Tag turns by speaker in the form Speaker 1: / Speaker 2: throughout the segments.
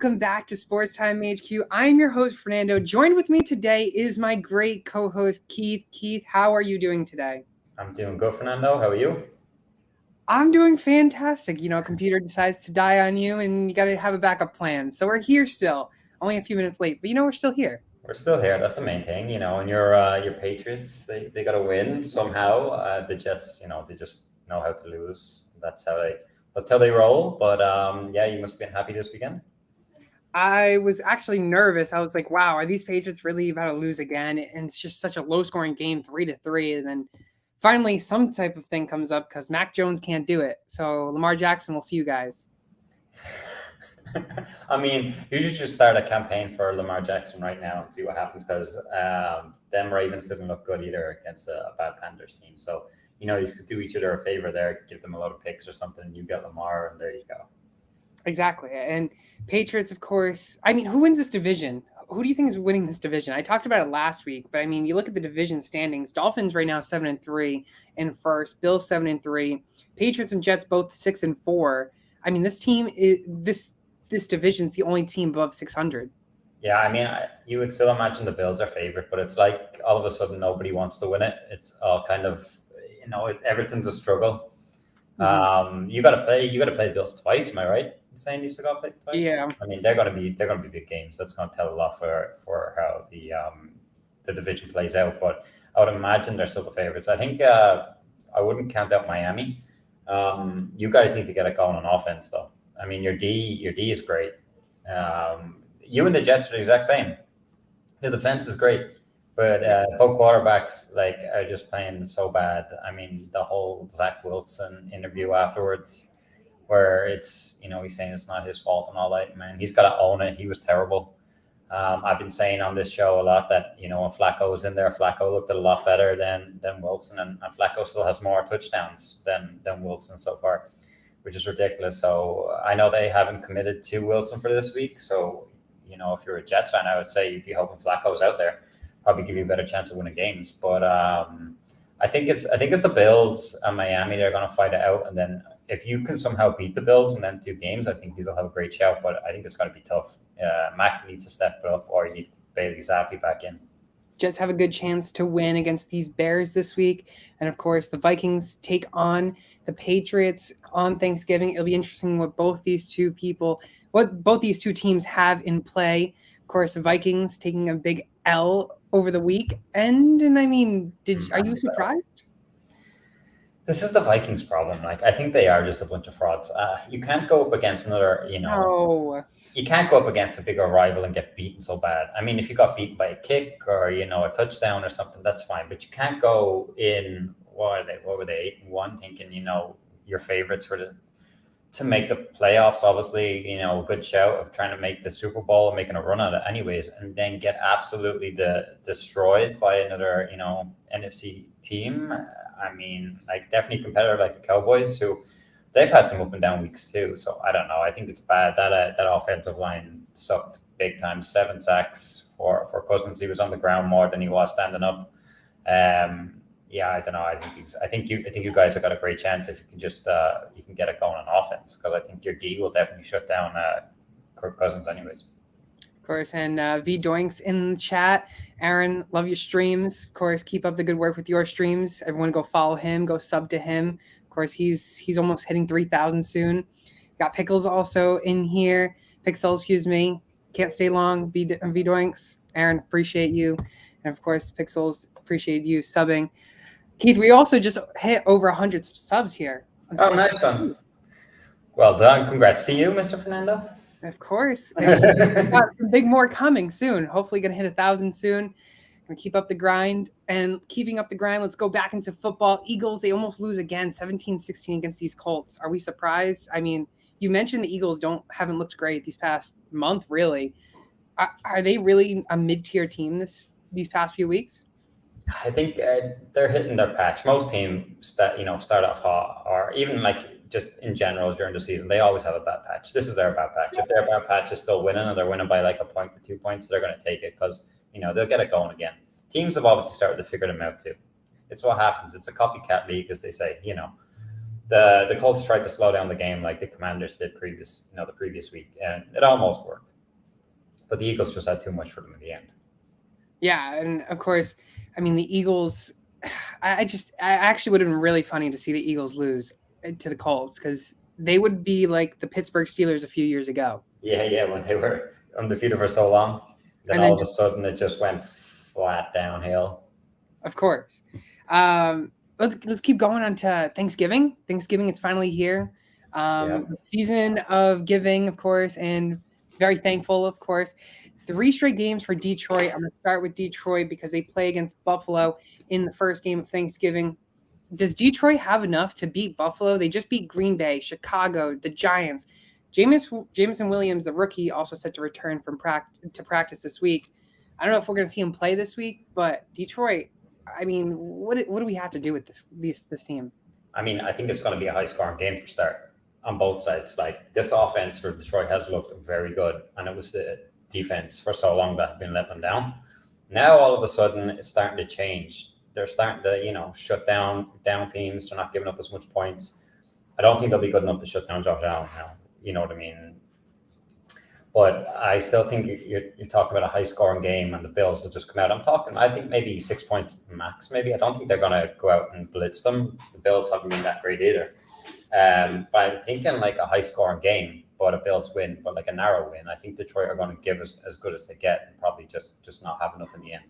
Speaker 1: welcome back to Sports Time HQ. I'm your host, Fernando. Joined with me today is my great co-host, Keith. Keith, how are you doing today?
Speaker 2: I'm doing good, Fernando. How are you?
Speaker 1: I'm doing fantastic. Computer decides to die on you and you got to have a backup plan. So we're here still, only a few minutes late, but we're still here.
Speaker 2: We're still here. That's the main thing, And your Patriots, they got to win somehow. The Jets, they just know how to lose. That's how they roll. But yeah, you must have been happy this weekend.
Speaker 1: I was actually nervous. I was like, wow, are these Patriots really about to lose again? And it's just such a low-scoring game, 3-3. And then finally some type of thing comes up because Mac Jones can't do it. So Lamar Jackson, we'll see you guys.
Speaker 2: I mean, you should just start a campaign for Lamar Jackson right now and see what happens because them Ravens didn't look good either against a bad Panthers team. So, you could do each other a favor there, give them a lot of picks or something. You get Lamar, and there you go.
Speaker 1: Exactly. And Patriots, of course. I mean, who wins this division? Who do you think is winning this division? I talked about it last week, but I mean, you look at the division standings. Dolphins right now 7-3 in first. Bills 7-3. Patriots and Jets both 6-4. I mean, this team is this division is the only team above 600.
Speaker 2: Yeah, I mean, you would still imagine the Bills are favorite, but it's like all of a sudden nobody wants to win it. It's all kind of, everything's a struggle. Mm-hmm. You got to play the Bills twice. Am I right? Saying you still got to play twice.
Speaker 1: Yeah.
Speaker 2: I mean, they're going to be big games. That's going to tell a lot for how the division plays out. But I would imagine they're still the favorites. I think I wouldn't count out Miami. You guys need to get it going on offense, though. I mean, your D is great. You and the Jets are the exact same. The defense is great, but both quarterbacks are just playing so bad. I mean, the whole Zach Wilson interview afterwards, where it's he's saying it's not his fault and all that. Man, he's got to own it. He was terrible. I've been saying on this show a lot that when Flacco was in there, Flacco looked a lot better than Wilson, and Flacco still has more touchdowns than Wilson so far, which is ridiculous. So I know they haven't committed to Wilson for this week. So, if you're a Jets fan, I would say you'd be hoping Flacco's out there, probably give you a better chance of winning games. But I think it's the Bills and Miami. They're going to fight it out. And then if you can somehow beat the Bills in them two games, I think these will have a great shout. But I think it's going to be tough. Mac needs to step it up, or you need Bailey Zappi back in.
Speaker 1: Jets have a good chance to win against these Bears this week. And, of course, the Vikings take on the Patriots on Thanksgiving. It'll be interesting what both these two teams have in play. Of course, the Vikings taking a big L over the week. And I mean, are you surprised?
Speaker 2: This is the Vikings' problem. I think they are just a bunch of frauds. You can't go up against another,
Speaker 1: No.
Speaker 2: You can't go up against a bigger rival and get beaten so bad. I mean, if you got beaten by a kick or, a touchdown or something, that's fine. But you can't go in, what were they, 8-1, thinking, your favorites to make the playoffs, obviously, a good shout of trying to make the Super Bowl and making a run at it anyways, and then get absolutely destroyed by another, NFC team. I mean, definitely competitor like the Cowboys, who they've had some up and down weeks too. So I don't know. I think it's bad. That offensive line sucked big time. 7 sacks for Cousins. He was on the ground more than he was standing up. Yeah, I don't know. I think you guys have got a great chance if you can just you can get it going on offense, because I think your D will definitely shut down Kirk Cousins anyways.
Speaker 1: Of course, and V Doinks in the chat. Aaron, love your streams. Of course, keep up the good work with your streams. Everyone go follow him, go sub to him. Of course, he's almost hitting 3,000 soon. Got Pickles also in here. Pixel, excuse me. Can't stay long. V Doinks. Aaron, appreciate you. And of course, Pixels, appreciate you subbing. Keith, we also just hit over 100 subs here.
Speaker 2: Oh, nice one. Well done. Congrats to you, Mr. Fernando.
Speaker 1: Of course. Got some big more coming soon. Hopefully going to hit 1,000 soon. Going to keep up the grind. And keeping up the grind, let's go back into football. Eagles, they almost lose again, 17-16 against these Colts. Are we surprised? I mean, you mentioned the Eagles haven't looked great these past month, really. Are they really a mid-tier team these past few weeks?
Speaker 2: I think they're hitting their patch. Most teams that start off hot, or even just in general during the season, they always have a bad patch. This is their bad patch. If their bad patch is still winning and they're winning by a point or 2 points, they're going to take it because they'll get it going again. Teams have obviously started to figure them out too. It's what happens. It's a copycat league, as they say. The Colts tried to slow down the game like the Commanders did the previous week, and it almost worked. But the Eagles just had too much for them in the end.
Speaker 1: Yeah, and of course, I mean the Eagles. I actually would have been really funny to see the Eagles lose to the Colts because they would be like the Pittsburgh Steelers a few years ago.
Speaker 2: Yeah, when they were undefeated for so long, then
Speaker 1: And
Speaker 2: all
Speaker 1: then
Speaker 2: of a sudden it just went flat downhill.
Speaker 1: Of course. Let's keep going on to Thanksgiving. Thanksgiving is finally here. The season of giving, of course, and very thankful, of course. 3 straight games for Detroit. I'm going to start with Detroit because they play against Buffalo in the first game of Thanksgiving. Does Detroit have enough to beat Buffalo? They just beat Green Bay, Chicago, the Giants. Jameson Williams, the rookie, also set to return from practice this week. I don't know if we're going to see him play this week, but Detroit, I mean, what do we have to do with this team?
Speaker 2: I mean, I think it's going to be a high-scoring game for start on both sides. Like this offense for Detroit has looked very good, and it was the defense for so long that had been letting them down. Now all of a sudden it's starting to change. They're starting to, shut down teams. They're not giving up as much points. I don't think they'll be good enough to shut down Josh Allen now. You know what I mean? But I still think you're talking about a high-scoring game, and the Bills will just come out. I think maybe 6 points max. Maybe I don't think they're going to go out and blitz them. The Bills haven't been that great either. But I'm thinking like a high-scoring game, but a Bills win, but like a narrow win. I think Detroit are going to give us as good as they get, and probably just not have enough in the end.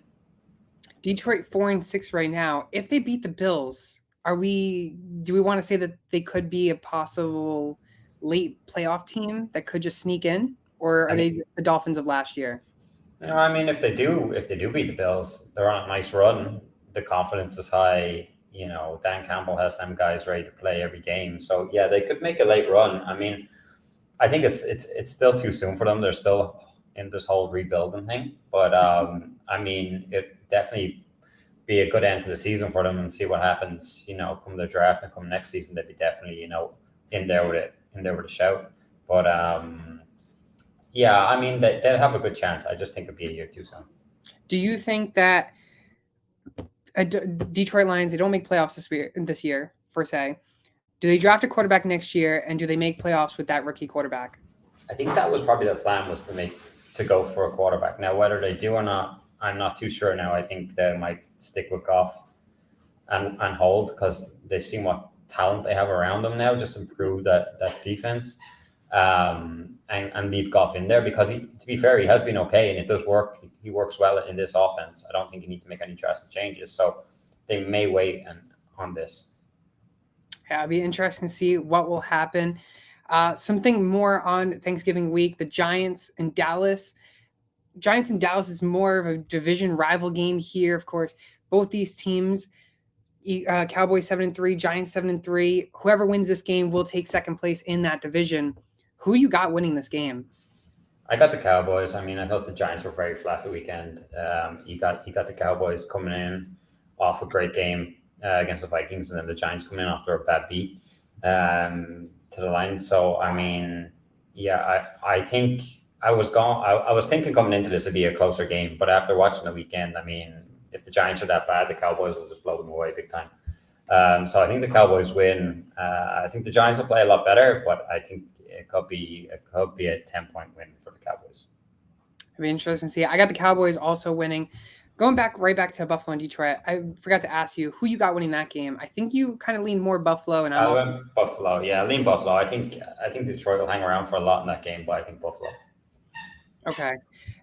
Speaker 1: Detroit 4-6 right now. If they beat the Bills, do we want to say that they could be a possible late playoff team that could just sneak in, or are they the Dolphins of last year?
Speaker 2: No, I mean if they do beat the Bills, they're on a nice run. The confidence is high. Dan Campbell has some guys ready to play every game. So yeah, they could make a late run. I mean, I think it's still too soon for them. They're still in this whole rebuilding thing. But I mean, it definitely be a good end to the season for them and see what happens. Come the draft and come next season, they'd be definitely in there with a shout. But yeah, I mean they'd have a good chance. I just think it'd be a year too soon.
Speaker 1: Do you think that Detroit Lions, they don't make playoffs this year, per se? Do they draft a quarterback next year, and do they make playoffs with that rookie quarterback?
Speaker 2: I think that was probably the plan, was to go for a quarterback. Now, whether they do or not, I'm not too sure now. I think they might stick with Goff and hold, because they've seen what talent they have around them now, just improve that defense, and leave Goff in there, because to be fair, he has been okay, and it does work. He works well in this offense. I don't think you need to make any drastic changes. So they may wait on this.
Speaker 1: Yeah, it'll be interesting to see what will happen. Something more on Thanksgiving week, the Giants and Dallas. Giants and Dallas is more of a division rival game here, of course. Both these teams, Cowboys 7-3, Giants 7-3. Whoever wins this game will take second place in that division. Who you got winning this game?
Speaker 2: I got the Cowboys. I mean, I thought the Giants were very flat the weekend. You got the Cowboys coming in off a great game against the Vikings, and then the Giants coming in after a bad beat to the line. So I mean, yeah, I think I was thinking coming into this it'd be a closer game, but after watching the weekend, I mean, if the Giants are that bad, the Cowboys will just blow them away big time. So I think the Cowboys win. I think the Giants will play a lot better, but I think it could be a 10-point win for the Cowboys.
Speaker 1: It'd be interesting to see. I got the Cowboys also winning. Going right back to Buffalo and Detroit, I forgot to ask you who you got winning that game. I think you kind of lean more Buffalo, and
Speaker 2: I went Buffalo. Yeah, I lean Buffalo. I think Detroit will hang around for a lot in that game, but I think Buffalo.
Speaker 1: Okay.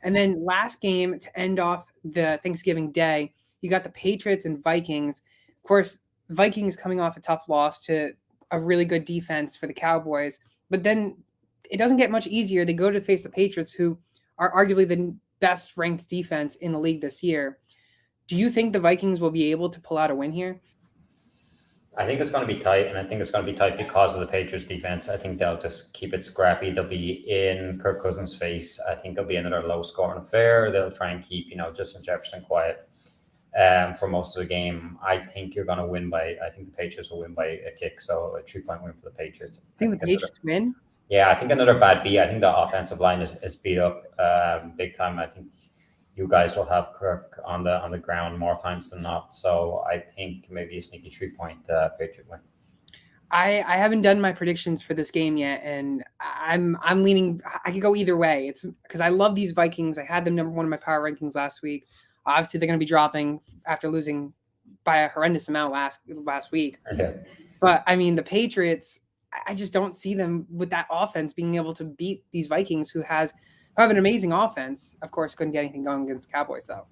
Speaker 1: And then last game to end off the Thanksgiving day, you got the Patriots and Vikings. Of course, Vikings coming off a tough loss to a really good defense for the Cowboys. But then it doesn't get much easier. They go to face the Patriots, who are arguably the best ranked defense in the league this year. Do you think the Vikings will be able to pull out a win here?
Speaker 2: I think it's going to be tight, and I think it's going to be tight because of the Patriots defense. I think they'll just keep it scrappy. They'll be in Kirk Cousins' face. I think it'll be another low-scoring affair. They'll try and keep, Justin Jefferson quiet for most of the game. I think the Patriots will win by a kick, so a 3-point win for the Patriots.
Speaker 1: I think the Patriots win?
Speaker 2: Yeah, I think another bad beat. I think the offensive line is beat up big time. I think you guys will have Kirk on the ground more times than not. So I think maybe a sneaky 3-point Patriot win.
Speaker 1: I haven't done my predictions for this game yet, and I'm leaning. I could go either way. It's because I love these Vikings. I had them number one in my power rankings last week. Obviously, they're going to be dropping after losing by a horrendous amount last week.
Speaker 2: Yeah.
Speaker 1: But I mean, the Patriots, I just don't see them with that offense being able to beat these Vikings, who have an amazing offense. Of course, couldn't get anything going against the Cowboys though.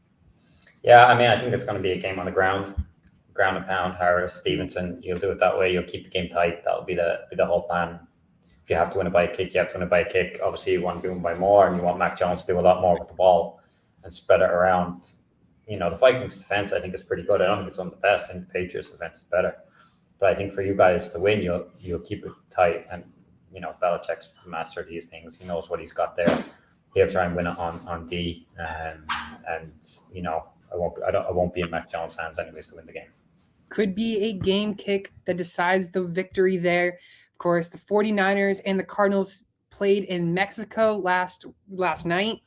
Speaker 2: Yeah, I mean, I think it's going to be a game on the ground and pound. Harris, Stevenson, you'll do it that way. You'll keep the game tight. That'll be the whole plan. If you have to win it by a kick, you have to win it by a kick. Obviously, you want to win by more, and you want Mac Jones to do a lot more with the ball and spread it around. You know, the Vikings defense, I think, is pretty good. I don't think it's one of the best. I think the Patriots defense is better. But I think for you guys to win, you'll keep it tight. And, you know, Belichick's mastered these things. He knows what he's got there. He'll try and win it on D. And you know, I won't be in Mac Jones' hands anyways to win the game.
Speaker 1: Could be a game kick that decides the victory there. Of course, the 49ers and the Cardinals played in Mexico last night.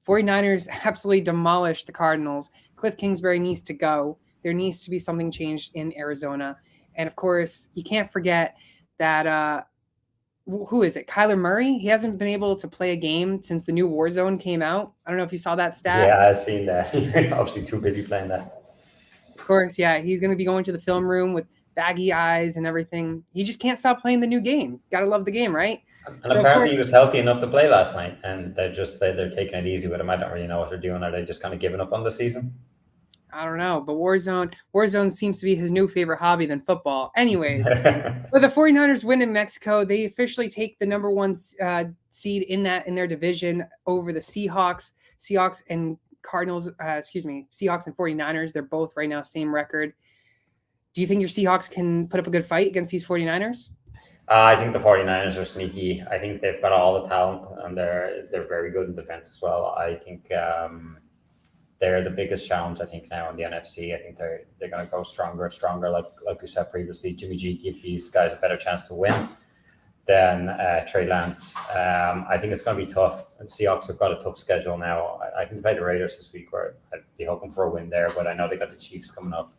Speaker 1: 49ers absolutely demolished the Cardinals. Cliff Kingsbury needs to go. There needs to be something changed in Arizona. And of course, you can't forget that who is it? Kyler Murray? He hasn't been able to play a game since the new Warzone came out. I don't know if you saw that stat.
Speaker 2: Yeah, I've seen that. Obviously too busy playing that.
Speaker 1: Of course, yeah. He's going to be going to the film room with baggy eyes and everything. He just can't stop playing the new game. Got to love the game, right?
Speaker 2: And so apparently he was healthy enough to play last night, and they just said they're taking it easy with him. I don't really know what they're doing. Are they just kind of giving up on the season?
Speaker 1: I don't know, but Warzone seems to be his new favorite hobby than football. Anyways, but the 49ers win in Mexico. They officially take the number one seed in their division over the Seahawks and Cardinals. Seahawks and 49ers. They're both right now same record. Do you think your Seahawks can put up a good fight against these 49ers?
Speaker 2: I think the 49ers are sneaky. I think they've got all the talent, and they're very good in defense as well. I think they're the biggest challenge, I think, now in the NFC. I think they're going to go stronger and stronger. Like we said previously, Jimmy G give these guys a better chance to win than Trey Lance. I think it's going to be tough. The Seahawks have got a tough schedule now. I think they play the Raiders this week, where I'd be hoping for a win there, but I know they got the Chiefs coming up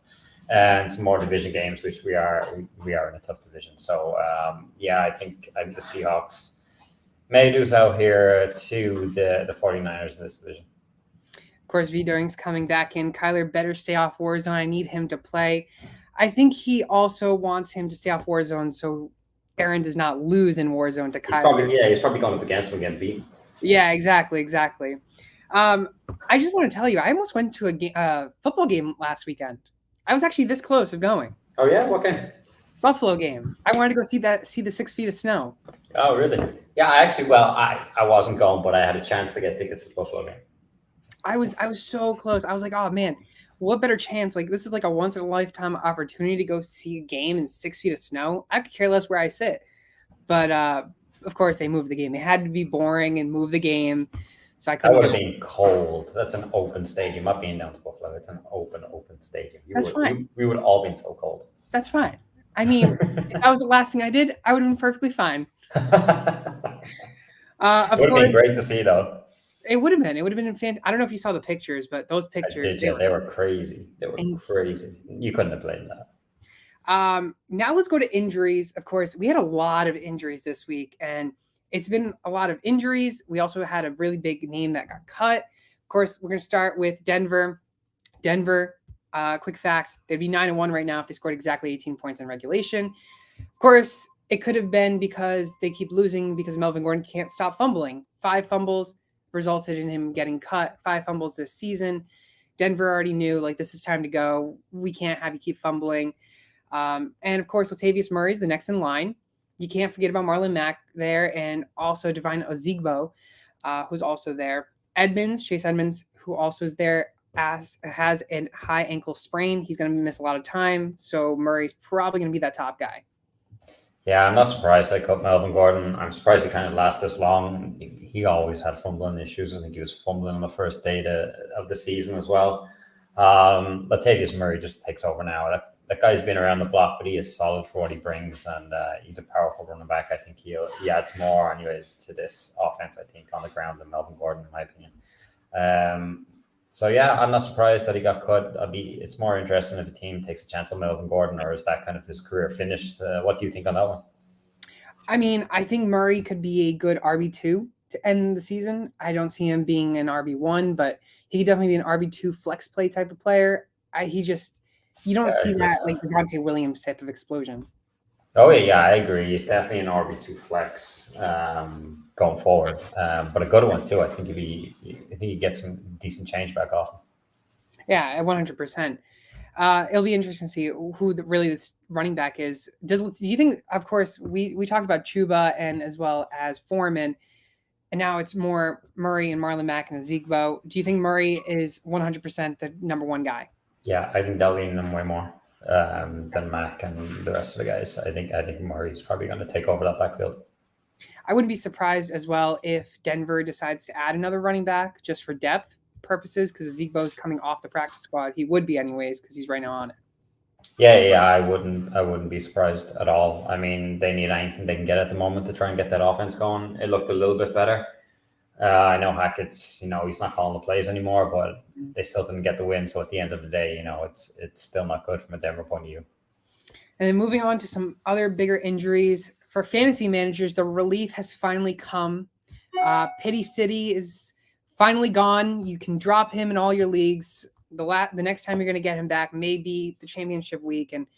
Speaker 2: and some more division games, which we are in a tough division. So I think the Seahawks may lose out here to the 49ers in this division.
Speaker 1: Of course, Doing's coming back in. Kyler better stay off Warzone. I need him to play. I think he also wants him to stay off Warzone so Aaron does not lose in Warzone to Kyler.
Speaker 2: He's probably going up against him again, beat.
Speaker 1: Yeah, exactly. I just want to tell you, I almost went to a football game last weekend. I was actually this close of going.
Speaker 2: Oh yeah, what game?
Speaker 1: Buffalo game. I wanted to go see the 6 feet of snow.
Speaker 2: Oh really? Yeah, I wasn't going, but I had a chance to get tickets to the Buffalo game.
Speaker 1: I was so close. I was like, oh man, what better chance? Like, this is like a once in a lifetime opportunity to go see a game in 6 feet of snow. I could care less where I sit. But of course they moved the game. They had to be boring and move the game. So I couldn't.
Speaker 2: That would have been cold. That's an open stadium. Not being down to Buffalo. It's an open stadium.
Speaker 1: That's fine.
Speaker 2: We would all been so cold.
Speaker 1: That's fine. I mean, if that was the last thing I did, I would have been perfectly fine.
Speaker 2: It would have been great to see, though.
Speaker 1: It would have been. It would have been I don't know if you saw the pictures, but those pictures.
Speaker 2: They were crazy. They were crazy. You couldn't have played that.
Speaker 1: Now let's go to injuries. Of course, we had a lot of injuries this week, and it's been a lot of injuries. We also had a really big name that got cut. Of course, we're going to start with Denver. Quick fact, they'd be 9-1 right now if they scored exactly 18 points in regulation. Of course, it could have been because they keep losing because Melvin Gordon can't stop fumbling. 5 fumbles resulted in him getting cut. 5 fumbles this season. Denver already knew, like, this is time to go. We can't have you keep fumbling. And, of course, Latavius Murray's the next in line. You can't forget about Marlon Mack there, and also Divine Ozigbo, who's also there. Chase Edmonds, who also is there, has a high ankle sprain. He's going to miss a lot of time, so Murray's probably going to be that top guy.
Speaker 2: Yeah, I'm not surprised they cut Melvin Gordon. I'm surprised he kind of lasted this long. He always had fumbling issues. I think he was fumbling on the first day of the season as well. Latavius Murray just takes over now. That guy's been around the block, but he is solid for what he brings, and he's a powerful running back. I think he adds more, anyways, to this offense, I think, on the ground than Melvin Gordon, in my opinion. So yeah, I'm not surprised that he got cut. It's more interesting if a team takes a chance on Melvin Gordon, or is that kind of his career finished? What do you think on that one?
Speaker 1: I mean, I think Murray could be a good RB2 to end the season. I don't see him being an RB1, but he could definitely be an RB2 flex play type of player. You don't see that like the Devontae Williams type of explosion.
Speaker 2: Oh yeah, I agree. He's definitely an RB2 flex going forward, but a good one too. I think he gets some decent change back off him.
Speaker 1: Yeah, 100%. It'll be interesting to see who really this running back is. Do you think? Of course, we talked about Chuba and as well as Foreman, and now it's more Murray and Marlon Mack and Ezigbo. Do you think Murray is 100% the number one guy?
Speaker 2: Yeah, I think they'll lean him way more than Mack and the rest of the guys. I think Murray's probably going to take over that backfield.
Speaker 1: I wouldn't be surprised as well if Denver decides to add another running back just for depth purposes, because Ezigbo's coming off the practice squad. He would be anyways because he's right now on it.
Speaker 2: Yeah, I wouldn't be surprised at all. I mean, they need anything they can get at the moment to try and get that offense going. It looked a little bit better. I know Hackett's, he's not calling the plays anymore, but they still didn't get the win. So at the end of the day, it's still not good from a Denver point of view.
Speaker 1: And then moving on to some other bigger injuries for fantasy managers, the relief has finally come. Pity City is finally gone. You can drop him in all your leagues. The next time you're going to get him back may be the championship week. And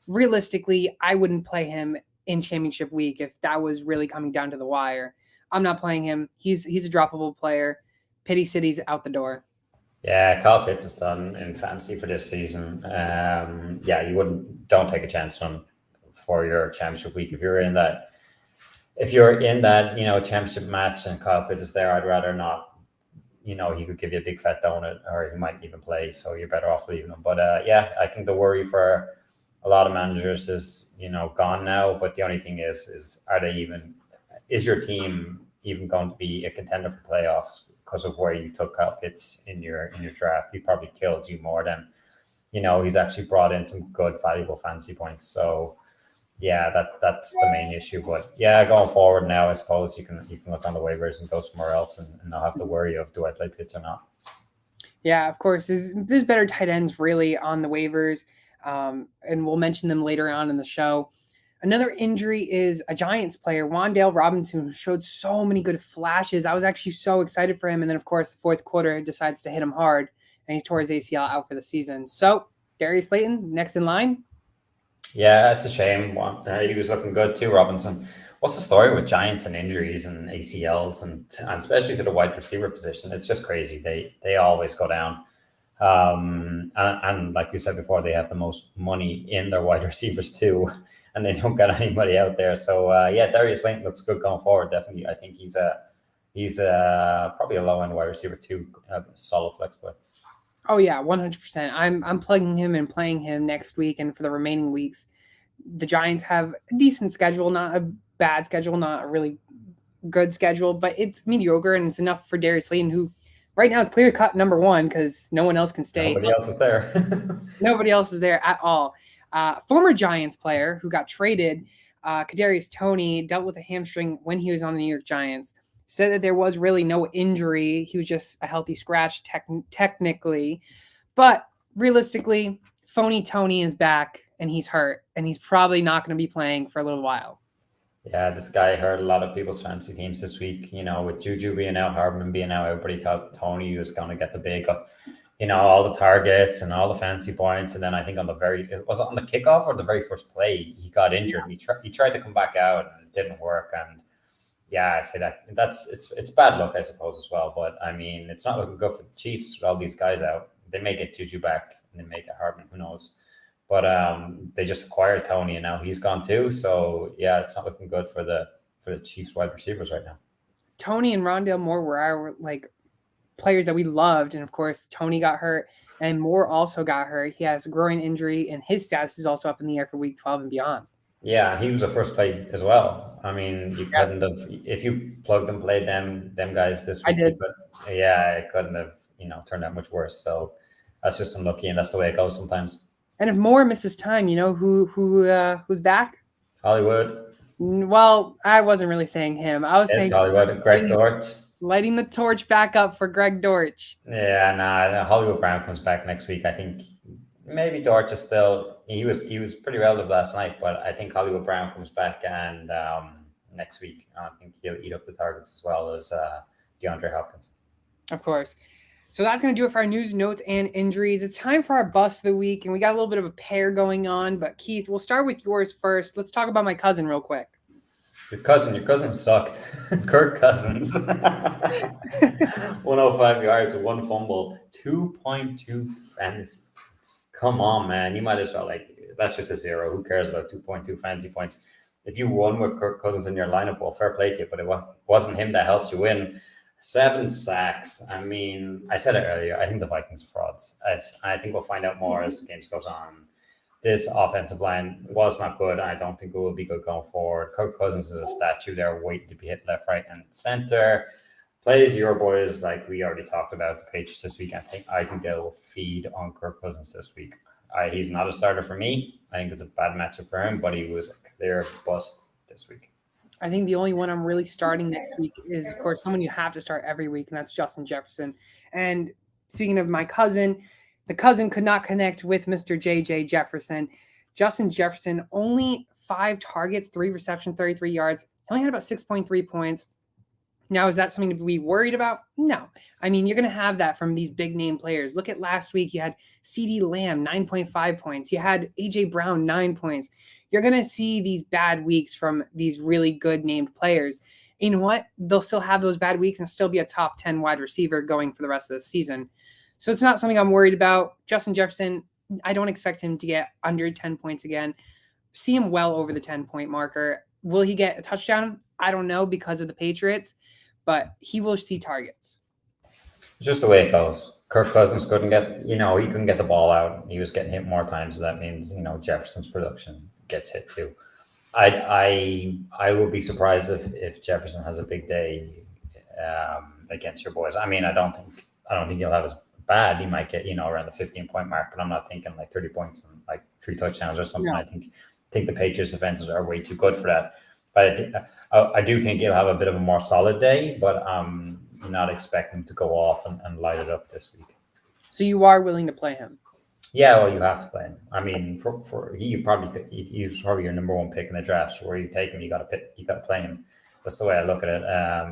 Speaker 1: realistically, I wouldn't play him in championship week if that was really coming down to the wire. I'm not playing him. He's a droppable player. Pity City's out the door.
Speaker 2: Yeah, Kyle Pitts is done in fantasy for this season. Don't take a chance on him for your championship week. If you're in that, championship match and Kyle Pitts is there, I'd rather not. He could give you a big fat donut, or he might even play. So you're better off leaving him. But I think the worry for a lot of managers is gone now. But the only thing is your team even going to be a contender for playoffs because of where you took Kyle Pitts in your draft? He probably killed you more than he's actually brought in some good valuable fantasy points. So yeah, that's the main issue. But yeah, going forward now, I suppose you can look on the waivers and go somewhere else and not have to worry of, do I play Pitts or not?
Speaker 1: Yeah, of course. There's better tight ends really on the waivers, and we'll mention them later on in the show. Another injury is a Giants player, Wan'Dale Robinson, who showed so many good flashes. I was actually so excited for him. And then, of course, the fourth quarter decides to hit him hard, and he tore his ACL out for the season. So, Darius Slayton, next in line.
Speaker 2: Yeah, it's a shame. He was looking good too, Robinson. What's the story with Giants and injuries and ACLs and especially to the wide receiver position? It's just crazy. They always go down. And like you said before, they have the most money in their wide receivers too, and they don't got anybody out there. So Darius Slayton looks good going forward. Definitely, I think he's probably a low end wide receiver too, solid flex play.
Speaker 1: Oh yeah, 100%. I'm plugging him and playing him next week and for the remaining weeks. The Giants have a decent schedule, not a bad schedule, not a really good schedule, but it's mediocre and it's enough for Darius Slayton, who right now is clear cut number one because no one else can stay.
Speaker 2: Nobody else is there.
Speaker 1: Nobody else is there at all. Former Giants player who got traded, Kadarius Toney, dealt with a hamstring when he was on the New York Giants. Said that there was really no injury. He was just a healthy scratch technically. But realistically, Phony Toney is back and he's hurt. And he's probably not going to be playing for a little while.
Speaker 2: Yeah, this guy hurt a lot of people's fantasy teams this week. With Juju being out, Hardman being out, everybody thought Toney was going to get the big, all the targets and all the fancy points. And then I think on the kickoff or the very first play, he got injured. Yeah. He tried to come back out and it didn't work. And yeah, I say it's bad luck, I suppose, as well. But I mean, it's not looking good for the Chiefs with all these guys out. They may get Juju back and they may get Hardman, who knows? But they just acquired Toney and now he's gone too. So yeah, it's not looking good for the Chiefs wide receivers right now.
Speaker 1: Toney and Rondale Moore were our players that we loved, and of course Toney got hurt and Moore also got hurt. He has a groin injury and his status is also up in the air for week 12 and beyond.
Speaker 2: Yeah, he was the first play as well. I mean, you couldn't have, if you plugged and played them guys this week.
Speaker 1: I did.
Speaker 2: It couldn't have, turned out much worse. So that's just unlucky, and that's the way it goes sometimes.
Speaker 1: And if Moore misses time, who's back?
Speaker 2: Hollywood.
Speaker 1: Well, I wasn't really saying him. I was saying
Speaker 2: Hollywood. Greg Dort.
Speaker 1: Lighting the torch back up for Greg Dortch.
Speaker 2: Yeah, nah. Hollywood Brown comes back next week. I think maybe Dortch is still. He was pretty relative last night, but I think Hollywood Brown comes back and next week. I think he'll eat up the targets as well as DeAndre Hopkins.
Speaker 1: Of course. So that's going to do it for our news, notes, and injuries. It's time for our bust of the week, and we got a little bit of a pair going on. But Keith, we'll start with yours first. Let's talk about my cousin real quick.
Speaker 2: Your cousin sucked. Kirk Cousins. 105 yards, one fumble, 2.2 fantasy points. Come on, man. You might as well, that's just a zero. Who cares about 2.2 fantasy points? If you won with Kirk Cousins in your lineup, well, fair play to you, but it wasn't him that helps you win. 7 sacks. I mean, I said it earlier. I think the Vikings are frauds. I think we'll find out more as the games goes on. This offensive line was not good. I don't think it will be good going forward. Kirk Cousins is a statue there waiting to be hit left, right, and center. Plays your boys like we already talked about the Patriots this week. I think they will feed on Kirk Cousins this week. He's not a starter for me. I think it's a bad matchup for him, but he was a clear bust this week.
Speaker 1: I think the only one I'm really starting next week is, of course, someone you have to start every week, and that's Justin Jefferson. And speaking of my cousin, the cousin could not connect with Mr. JJ Jefferson. Justin Jefferson, only 5 targets, 3 receptions, 33 yards. He only had about 6.3 points. Now, is that something to be worried about? No. I mean, you're going to have that from these big name players. Look at last week. You had CeeDee Lamb, 9.5 points. You had A.J. Brown, 9 points. You're going to see these bad weeks from these really good named players. And you know what? They'll still have those bad weeks and still be a top 10 wide receiver going for the rest of the season. So it's not something I'm worried about. Justin Jefferson, I don't expect him to get under 10 points again. See him well over the 10-point marker. Will he get a touchdown? I don't know because of the Patriots, but he will see targets.
Speaker 2: It's just the way it goes. Kirk Cousins couldn't get, he couldn't get the ball out. He was getting hit more times. So that means, Jefferson's production gets hit too. I would be surprised if Jefferson has a big day against your boys. I mean, I don't think he'll have as bad. He might get, around the 15-point mark, but I'm not thinking like 30 points and like 3 touchdowns or something. No. I think the Patriots defenses are way too good for that. But I do think he'll have a bit of a more solid day, but I'm not expecting to go off and light it up this week.
Speaker 1: So you are willing to play him?
Speaker 2: Yeah, well, you have to play him. I mean, he's probably your number 1 pick in the draft. So where you take him, you got to play him. That's the way I look at it,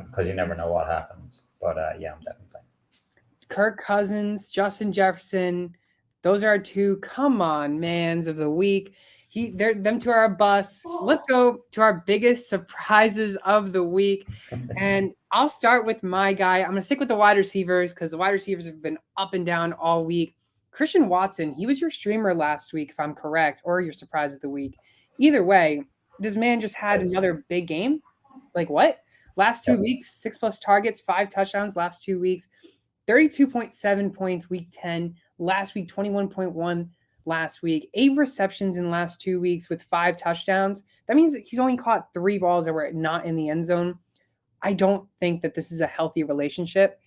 Speaker 2: because you never know what happens. But yeah, I'm definitely playing.
Speaker 1: Kirk Cousins, Justin Jefferson, those are our 2 come on mans of the week. Them 2 are our busts. Let's go to our biggest surprises of the week. And I'll start with my guy. I'm going to stick with the wide receivers because the wide receivers have been up and down all week. Christian Watson, he was your streamer last week, if I'm correct, or your surprise of the week. Either way, this man just had another big game. Like what? Last 2 weeks, 6+ targets, 5 touchdowns last 2 weeks. 32.7 points week 10. Last week, 21.1 last week. 8 receptions in the last 2 weeks with 5 touchdowns. That means he's only caught 3 balls that were not in the end zone. I don't think that this is a healthy relationship.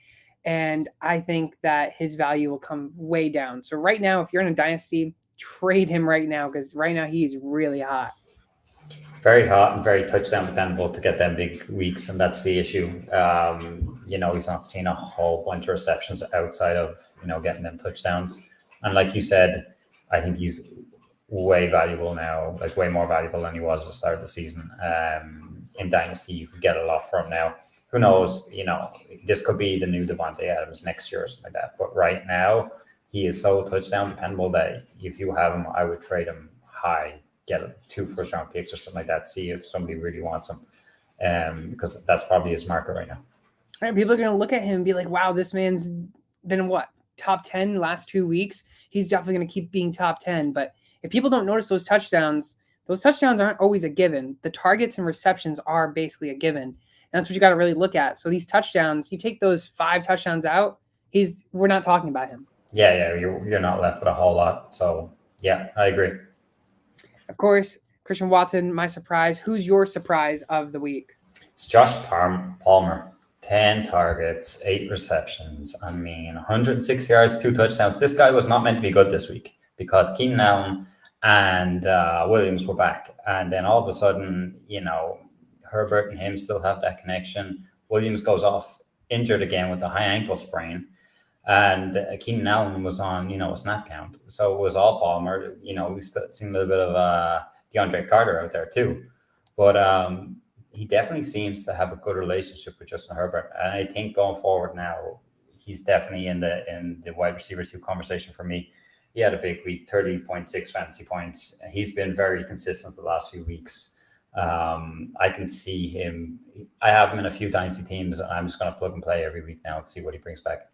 Speaker 1: And I think that his value will come way down. So right now, if you're in a dynasty, trade him right now because right now he's really hot.
Speaker 2: Very hot and very touchdown dependable to get them big weeks, and that's the issue. He's not seen a whole bunch of receptions outside of getting them touchdowns. And like you said, I think he's way valuable now, like way more valuable than he was at the start of the season. In Dynasty, you can get a lot from him now. Who knows? This could be the new Devontae Adams next year or something like that. But right now, he is so touchdown dependable that if you have him, I would trade him high. Get 2 first-round picks or something like that. See if somebody really wants him, because that's probably his market right now.
Speaker 1: All right, people are going to look at him and be like, "Wow, this man's been top 10 last 2 weeks. He's definitely going to keep being top 10." But if people don't notice those touchdowns aren't always a given. The targets and receptions are basically a given, and that's what you got to really look at. So these touchdowns, you take those 5 touchdowns out, we're not talking about him.
Speaker 2: Yeah, you're not left with a whole lot. So yeah, I agree.
Speaker 1: Of course, Christian Watson, my surprise. Who's your surprise of the week?
Speaker 2: It's Josh Palmer. 10 targets, 8 receptions. 106 yards, 2 touchdowns. This guy was not meant to be good this week because Keenan Allen and Williams were back. And then all of a sudden, Herbert and him still have that connection. Williams goes off injured again with a high ankle sprain. And Keenan Allen was on, a snap count. So it was all Palmer. We still seen a little bit of DeAndre Carter out there too. But he definitely seems to have a good relationship with Justin Herbert. And I think going forward now, he's definitely in the wide receiver 2 conversation for me. He had a big week, 30.6 fantasy points. He's been very consistent the last few weeks. I can see him. I have him in a few dynasty teams. I'm just going to plug and play every week now and see what he brings back.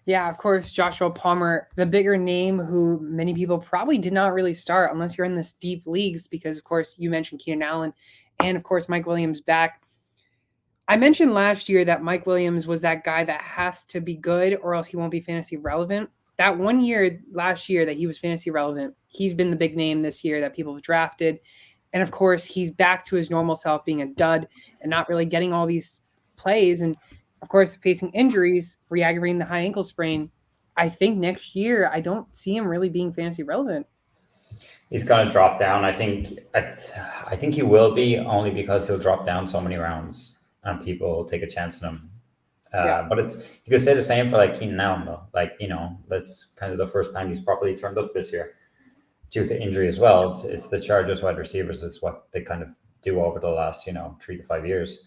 Speaker 1: Yeah, of course, Joshua Palmer, the bigger name who many people probably did not really start unless you're in this deep leagues because, of course, you mentioned Keenan Allen and, of course, Mike Williams back. I mentioned last year that Mike Williams was that guy that has to be good or else he won't be fantasy relevant. That 1 year last year that he was fantasy relevant, he's been the big name this year that people have drafted. And, of course, he's back to his normal self being a dud and not really getting all these plays. And, of course, facing injuries, re-aggravating the high ankle sprain. I think next year, I don't see him really being fantasy relevant.
Speaker 2: He's going to drop down. I think he will be only because he'll drop down so many rounds and people will take a chance on him. But you could say the same for like Keenan Allen though. Like, that's kind of the first time he's properly turned up this year due to injury as well. It's the Chargers wide receivers. It's what they kind of do over the last, 3 to 5 years.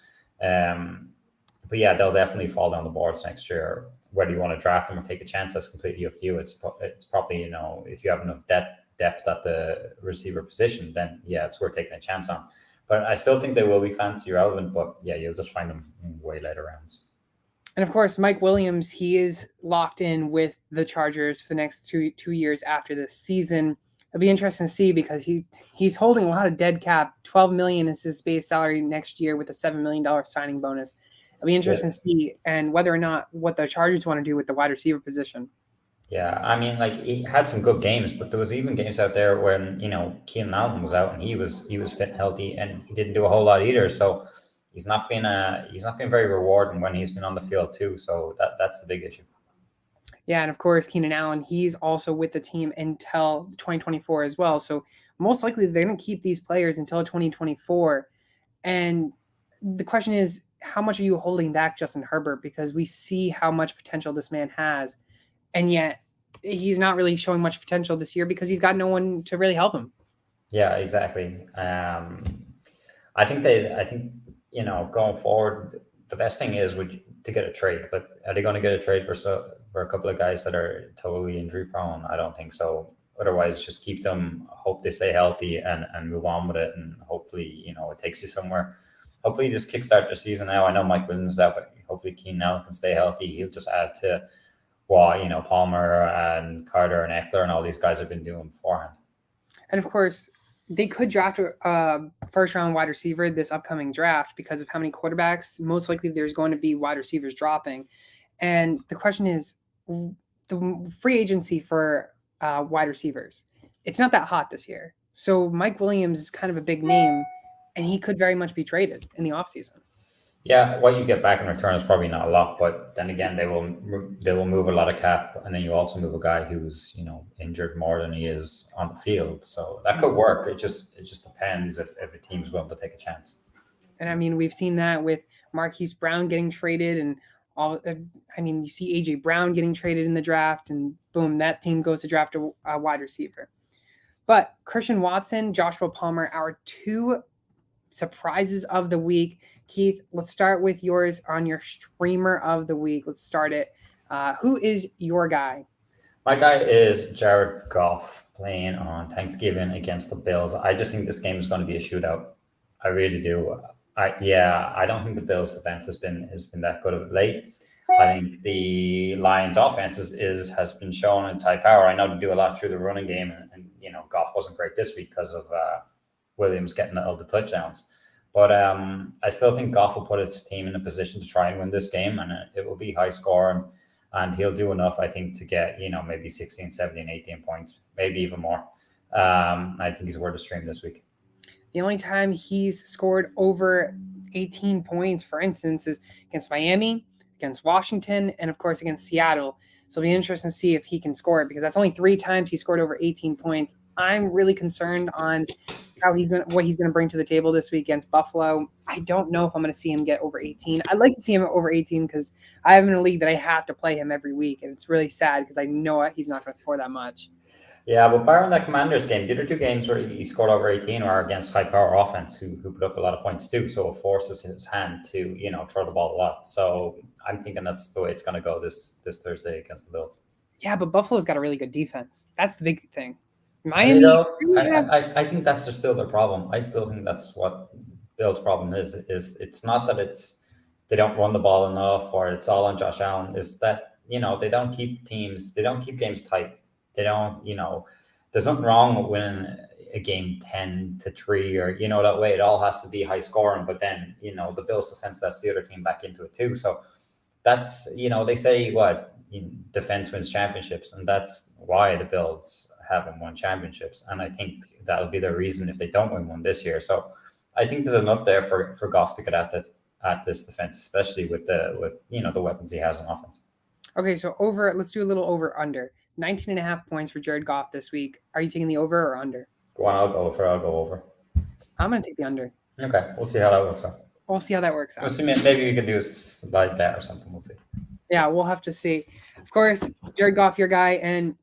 Speaker 2: But yeah, they'll definitely fall down the boards next year. Whether you want to draft them or take a chance, that's completely up to you. It's probably, if you have enough depth at the receiver position, then yeah, it's worth taking a chance on. But I still think they will be fantasy relevant, but yeah, you'll just find them in way later rounds.
Speaker 1: And of course, Mike Williams, he is locked in with the Chargers for the next two years after this season. It'll be interesting to see because he's holding a lot of dead cap. $12 million is his base salary next year with a $7 million signing bonus. It'll be interesting to see and whether or not what the Chargers want to do with the wide receiver position.
Speaker 2: Yeah, I mean, like he had some good games, but there was even games out there when Keenan Allen was out and he was fit and healthy, and he didn't do a whole lot either. So he's not been very rewarding when he's been on the field too. So that's the big issue.
Speaker 1: Yeah, and of course, Keenan Allen, he's also with the team until 2024 as well. So most likely they're going to keep these players until 2024. And the question is, how much are you holding back Justin Herbert? Because we see how much potential this man has. And yet he's not really showing much potential this year because he's got no one to really help him.
Speaker 2: Yeah, exactly. I think going forward, the best thing is to get a trade. But are they going to get a trade for a couple of guys that are totally injury prone? I don't think so. Otherwise, just keep them, hope they stay healthy and move on with it. And hopefully, it takes you somewhere. Hopefully, you just kickstart the season now. I know Mike Williams is out, but hopefully Keenan Allen can stay healthy. He'll just add to what, Palmer and Carter and Eckler and all these guys have been doing beforehand.
Speaker 1: And of course, they could draft a first-round wide receiver this upcoming draft because of how many quarterbacks. Most likely there's going to be wide receivers dropping. And the question is, the free agency for wide receivers, it's not that hot this year. So Mike Williams is kind of a big name, and he could very much be traded in the offseason.
Speaker 2: Yeah, what you get back in return is probably not a lot, but then again, they will move a lot of cap, and then you also move a guy who's injured more than he is on the field, so that could work. It just depends if a team's willing to take a chance.
Speaker 1: And I mean, we've seen that with Marquise Brown getting traded, and all. I mean, you see AJ Brown getting traded in the draft, and boom, that team goes to draft a wide receiver. But Christian Watson, Joshua Palmer, our two surprises of the week. Keith, let's start with yours on your streamer of the week. Let's start it. Who is your guy?
Speaker 2: My guy is Jared Goff playing on Thanksgiving against the Bills. I just think this game is going to be a shootout. I really do. I don't think the Bills defense has been that good of late. I think the Lions offense has been shown its high power. I know they do a lot through the running game, and Goff wasn't great this week because of Williams getting all the touchdowns. But I still think Goff will put his team in a position to try and win this game, and it will be high scoring, and he'll do enough, I think, to get, maybe 16, 17, 18 points, maybe even more. I think he's worth a stream this week.
Speaker 1: The only time he's scored over 18 points, for instance, is against Miami, against Washington, and, of course, against Seattle. So it'll be interesting to see if he can score it because that's only 3 times he scored over 18 points. I'm really concerned on what he's gonna bring to the table this week against Buffalo. I don't know if I'm gonna see him get over 18. I'd like to see him over 18 because I have him in a league that I have to play him every week, and it's really sad because I know he's not gonna score that much.
Speaker 2: Yeah, but barring that Commanders game, the other two games where he scored over 18 are against high power offense who put up a lot of points too. So it forces his hand to, throw the ball a lot. So I'm thinking that's the way it's going to go this Thursday against the Bills.
Speaker 1: Yeah, but Buffalo's got a really good defense. That's the big thing.
Speaker 2: Miami, I think that's just still their problem. I still think that's what Bills' problem is it's not that they don't run the ball enough or it's all on Josh Allen. Is that, they don't keep games tight. They don't, there's nothing wrong with winning a game 10-3 or, that way. It all has to be high scoring. But then, the Bills defense, that's the other team back into it too. So that's, they say defense wins championships. And that's why the Bills haven't won championships. And I think that'll be the reason if they don't win one this year. So I think there's enough there for Goff to get at this defense, especially with the weapons he has on offense.
Speaker 1: Okay, so let's do a little over under. 19.5 points for Jared Goff this week. Are you taking the over or under?
Speaker 2: Go on, I'll go over.
Speaker 1: I'm going to take the under.
Speaker 2: Okay, we'll see how that works out.
Speaker 1: We'll see how that works out.
Speaker 2: We'll see, maybe we could do a slide bet or something. We'll see.
Speaker 1: Yeah, we'll have to see. Of course, Jared Goff, your guy, and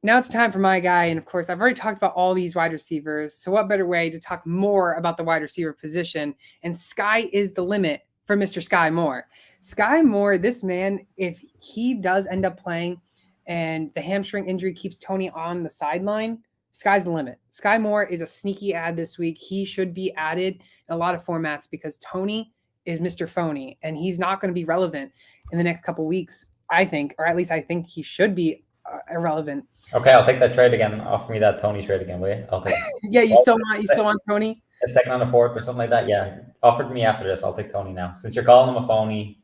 Speaker 1: now it's time for my guy. And of course, I've already talked about all these wide receivers. So what better way to talk more about the wide receiver position? And sky is the limit for Mr. Sky Moore. Sky Moore, this man, if he does end up playing and the hamstring injury keeps Tony on the sideline, sky's the limit. Sky Moore is a sneaky ad this week. He should be added in a lot of formats because Tony is Mr. Phony, and he's not going to be relevant in the next couple of weeks, I think, or at least I think he should be irrelevant.
Speaker 2: Okay, I'll take that trade again. Offer me that Tony trade again, will you? I'll take it.
Speaker 1: Yeah, you still want Tony?
Speaker 2: A second on the fourth or something like that. Yeah, offered me after this. I'll take Tony now. Since you're calling him a phony,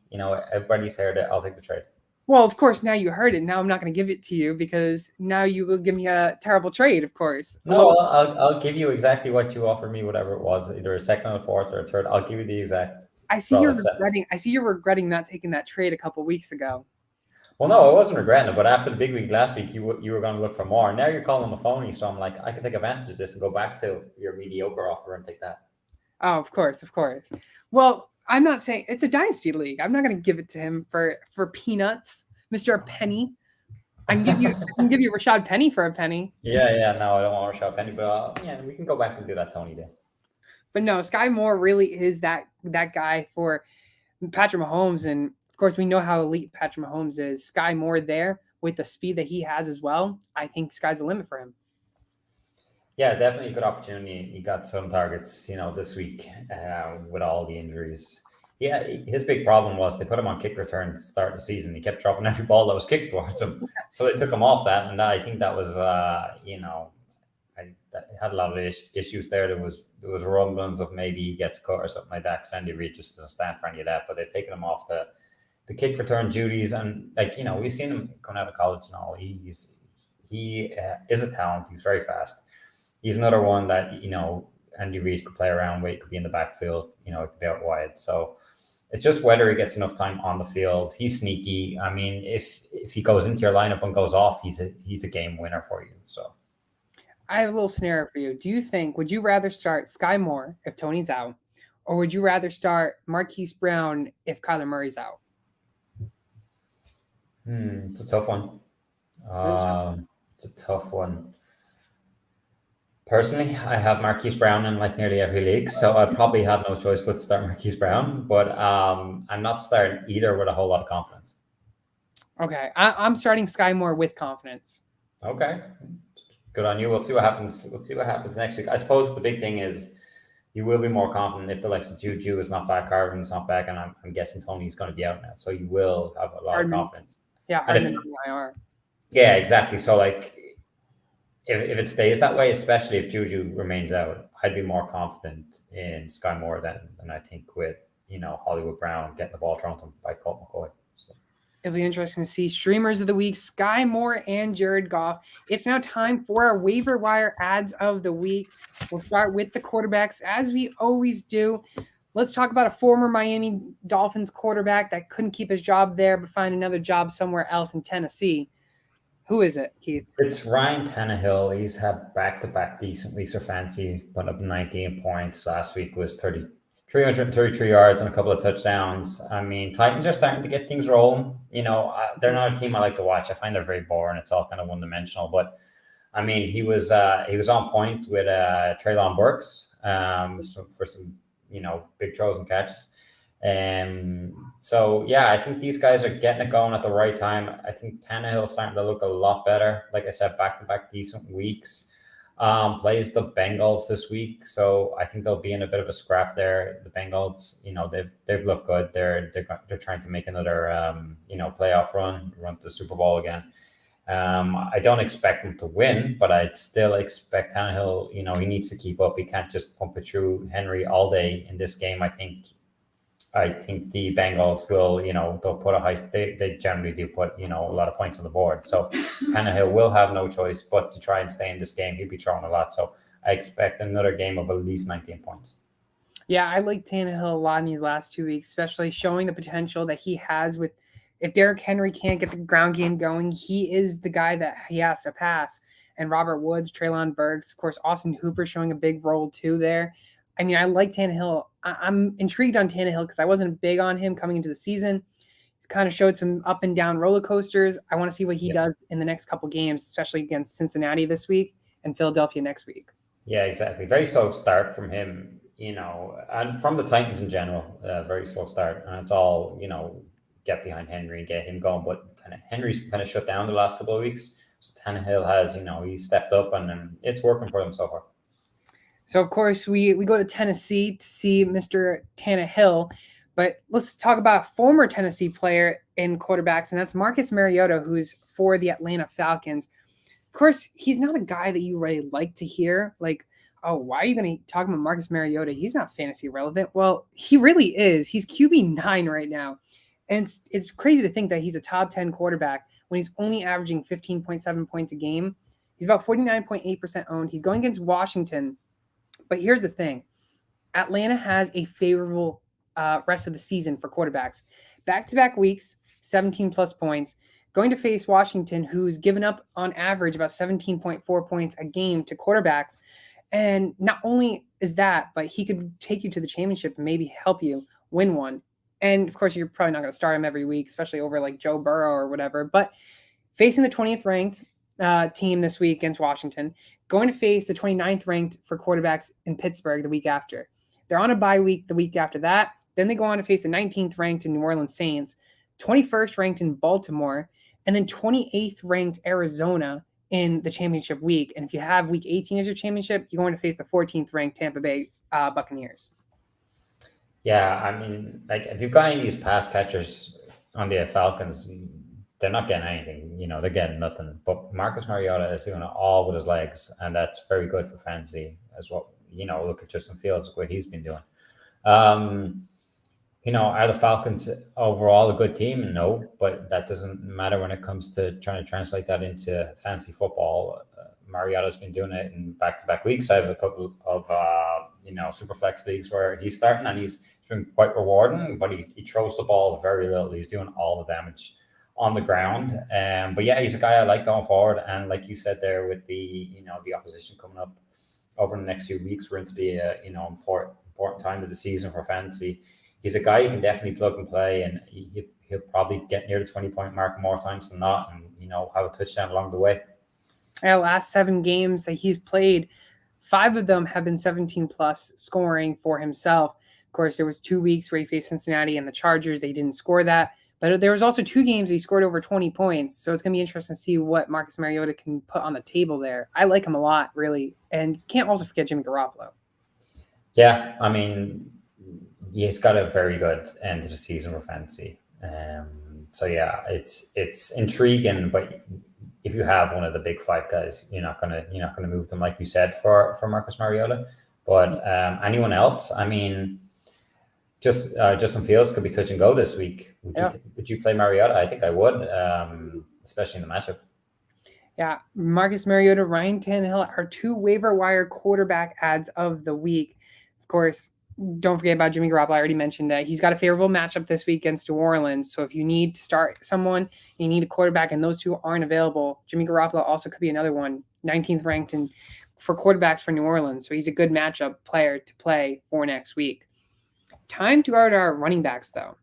Speaker 2: everybody's heard it. I'll take the trade.
Speaker 1: Well, of course, now you heard it. Now I'm not going to give it to you because now you will give me a terrible trade, of course.
Speaker 2: No, I'll give you exactly what you offered me, whatever it was, either a second, or a fourth, or a third. I'll give you the exact.
Speaker 1: I see you're regretting not taking that trade a couple weeks ago.
Speaker 2: Well, no, I wasn't regretting it, but after the big week last week, you were going to look for more. Now you're calling him a phony, so I'm like, I can take advantage of this and go back to your mediocre offer and take that.
Speaker 1: Oh, of course. Well, I'm not saying it's a dynasty league. I'm not going to give it to him for peanuts, Mr. Penny. I can give you Rashad Penny for a penny.
Speaker 2: Yeah. No, I don't want Rashad Penny, but we can go back and do that Tony deal.
Speaker 1: But no, Sky Moore really is that guy for Patrick Mahomes, and of course we know how elite Patrick Mahomes is. Sky Moore there with the speed that he has as well. I think sky's the limit for him.
Speaker 2: Yeah, definitely a good opportunity. He got some targets, this week with all the injuries. Yeah, his big problem was they put him on kick return to start the season. He kept dropping every ball that was kicked towards him. So they took him off that. And I think that was, that had a lot of issues there. There was rumblings of maybe he gets cut or something like that because Andy Reid just doesn't stand for any of that. But they've taken him off the kick return duties. And, we've seen him coming out of college and all. He is a talent. He's very fast. He's another one that, Andy Reid could play around with. He could be in the backfield. It could be out wide. So it's just whether he gets enough time on the field. He's sneaky. I mean, if he goes into your lineup and goes off, he's a game winner for you. So
Speaker 1: I have a little scenario for you. Would you rather start Sky Moore if Tony's out, or would you rather start Marquise Brown if Kyler Murray's out?
Speaker 2: It's a tough one. It's a tough one. Personally, I have Marquise Brown in nearly every league, so I probably have no choice but to start Marquise Brown. But I'm not starting either with a whole lot of confidence.
Speaker 1: Okay, I'm starting Sky Moore with confidence.
Speaker 2: Okay, good on you. We'll see what happens. Next week. I suppose the big thing is you will be more confident if the likes of Juju is not back, Harvin's not back, and I'm guessing Tony's going to be out now. So you will have a lot of confidence.
Speaker 1: Yeah, Hardman on the IR.
Speaker 2: Yeah, exactly. So if it stays that way, especially if Juju remains out, I'd be more confident in Sky Moore than I think with Hollywood Brown getting the ball thrown to him by Colt McCoy. So.
Speaker 1: It'll be interesting to see streamers of the week, Sky Moore and Jared Goff. It's now time for our waiver wire ads of the week. We'll start with the quarterbacks as we always do. Let's talk about a former Miami Dolphins quarterback that couldn't keep his job there but find another job somewhere else in Tennessee. Who is it, Keith?
Speaker 2: It's Ryan Tannehill. He's had back-to-back decent weeks for fancy, putting up 19 points. Last week was 333 yards and a couple of touchdowns. I mean, Titans are starting to get things rolling. They're not a team I like to watch. I find they're very boring. It's all kind of one-dimensional. But I mean, he was on point with Treylon Burks for some big throws and catches. So yeah, I think these guys are getting it going at the right time. I think Tannehill's starting to look a lot better. Like I said, back-to-back decent weeks. Plays the Bengals this week, so I think they'll be in a bit of a scrap there. The Bengals, they've looked good. They're trying to make another playoff run to the Super Bowl again. I don't expect them to win, but I'd still expect Tannehill. He needs to keep up. He can't just pump it through Henry all day in this game. I think the Bengals will, they'll put they generally do put, a lot of points on the board. So Tannehill will have no choice but to try and stay in this game. He'll be throwing a lot. So I expect another game of at least 19 points.
Speaker 1: Yeah, I like Tannehill a lot in these last 2 weeks, especially showing the potential that he has with, if Derrick Henry can't get the ground game going, he is the guy that he has to pass. And Robert Woods, Treylon Burks, of course, Austin Hooper showing a big role too there. I mean, I like Tannehill. I'm intrigued on Tannehill because I wasn't big on him coming into the season. He's kind of showed some up and down roller coasters. I want to see what he does in the next couple games, especially against Cincinnati this week and Philadelphia next week.
Speaker 2: Yeah, exactly. Very slow start from him, and from the Titans in general, very slow start. And it's all, get behind Henry and get him going. But Henry's kind of shut down the last couple of weeks. So Tannehill has, he's stepped up and it's working for them so far.
Speaker 1: So, of course, we go to Tennessee to see Mr. Tannehill. But let's talk about a former Tennessee player in quarterbacks, and that's Marcus Mariota, who's for the Atlanta Falcons. Of course, he's not a guy that you really like to hear. Like, oh, why are you going to talk about Marcus Mariota? He's not fantasy relevant. Well, he really is. He's QB9 right now. And it's crazy to think that he's a top 10 quarterback when he's only averaging 15.7 points a game. He's about 49.8% owned. He's going against Washington. But here's the thing. Atlanta has a favorable rest of the season for quarterbacks. Back-to-back weeks, 17-plus points. Going to face Washington, who's given up on average about 17.4 points a game to quarterbacks. And not only is that, but he could take you to the championship and maybe help you win one. And, of course, you're probably not going to start him every week, especially over like Joe Burrow or whatever. But facing the 20th ranked team this week against Washington, going to face the 29th ranked for quarterbacks in Pittsburgh the week after. They're on a bye week the week after that. Then they go on to face the 19th ranked in New Orleans Saints, 21st ranked in Baltimore, and then 28th ranked Arizona in the championship week. And if you have week 18 as your championship, you're going to face the 14th ranked Tampa Bay Buccaneers.
Speaker 2: Yeah, I mean, like if you've got any of these pass catchers on the Falcons, they're not getting anything. They're getting nothing. But Marcus Mariota is doing it all with his legs, and that's very good for fantasy as well. Look at Justin Fields, what he's been doing. Are the Falcons overall a good team? No, but that doesn't matter when it comes to trying to translate that into fantasy football. Mariota's been doing it in back-to-back weeks. I have a couple of super flex leagues where he's starting and he's doing quite rewarding, but he throws the ball very little. He's doing all the damage on the ground. But yeah, he's a guy I like going forward. And like you said there, with the the opposition coming up over the next few weeks, we're into the important time of the season for fantasy. He's a guy you can definitely plug and play, and he'll probably get near the 20-point mark more times than not, and have a touchdown along the way.
Speaker 1: Our last 7 games that he's played, 5 of them have been 17-plus scoring for himself. Of course, there was 2 weeks where he faced Cincinnati and the Chargers. They didn't score that. But there was also 2 games he scored over 20 points. So it's going to be interesting to see what Marcus Mariota can put on the table there. I like him a lot, really. And can't also forget Jimmy Garoppolo.
Speaker 2: Yeah, I mean, he's got a very good end to the season for fantasy. So yeah, it's intriguing, but if you have one of the big 5 guys, you're not gonna move them, like you said, for Marcus Mariota. But anyone else, I mean, just Justin Fields could be touch and go this week. Would you play Mariota? I think I would, especially in the matchup.
Speaker 1: Yeah, Marcus Mariota, Ryan Tannehill are 2 waiver wire quarterback ads of the week. Of course, don't forget about Jimmy Garoppolo. I already mentioned that he's got a favorable matchup this week against New Orleans. So if you need to start someone, you need a quarterback, and those two aren't available, Jimmy Garoppolo also could be another one, 19th ranked for quarterbacks for New Orleans. So he's a good matchup player to play for next week. Time to go to our running backs, though.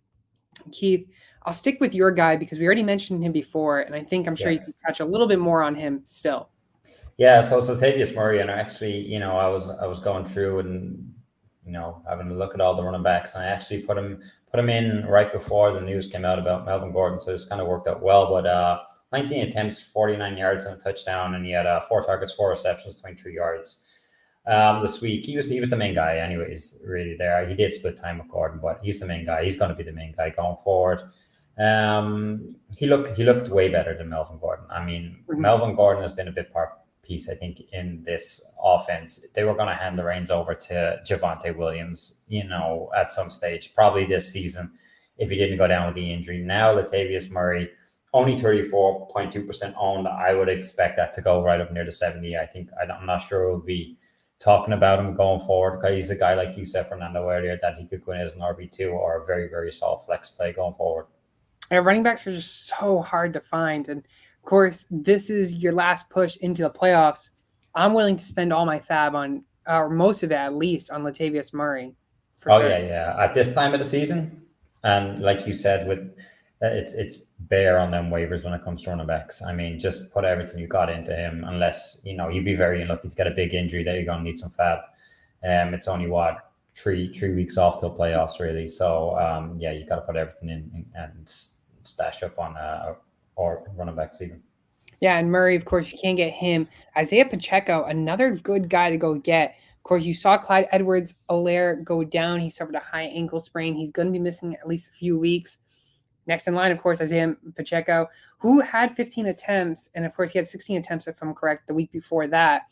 Speaker 1: Keith, I'll stick with your guy because we already mentioned him before, and I'm sure you can touch a little bit more on him still.
Speaker 2: Yeah, so Latavius Murray, and actually, I was going through and having a look at all the running backs, and I actually put him in right before the news came out about Melvin Gordon, so it's kind of worked out well. But 19 attempts, 49 yards and a touchdown, and he had 4 targets, 4 receptions, 23 yards. This week he was the main guy, anyways. Really, there he did split time with Gordon, but he's the main guy. He's going to be the main guy going forward. He looked way better than Melvin Gordon. I mean, Melvin Gordon has been a bit piece, I think, in this offense. They were going to hand the reins over to Javonte Williams, at some stage, probably this season, if he didn't go down with the injury. Now, Latavius Murray, only 34.2% owned. I would expect that to go right up near the 70. I'm not sure we'll be talking about him going forward, because he's a guy, like you said, Fernando, earlier, that he could go in as an RB2 or a very, very solid flex play going forward.
Speaker 1: Yeah, running backs are just so hard to find. And of course, this is your last push into the playoffs. I'm willing to spend all my fab on, or most of it at least, on Latavius Murray.
Speaker 2: Sure. Yeah. At this time of the season, and like you said, with it's bare on them waivers when it comes to running backs. I mean, just put everything you got into him, unless you'd be very unlucky to get a big injury that you're going to need some fab. It's only three weeks off till playoffs, really. So you got to put everything in and stash up on or running backs even.
Speaker 1: Yeah, and Murray, of course, you can't get him. Isaiah Pacheco, another good guy to go get. Of course, you saw Clyde Edwards-Helaire go down. He suffered a high ankle sprain. He's going to be missing at least a few weeks. Next in line, of course, Isaiah Pacheco, who had 15 attempts, and of course, he had 16 attempts, if I'm correct, the week before that.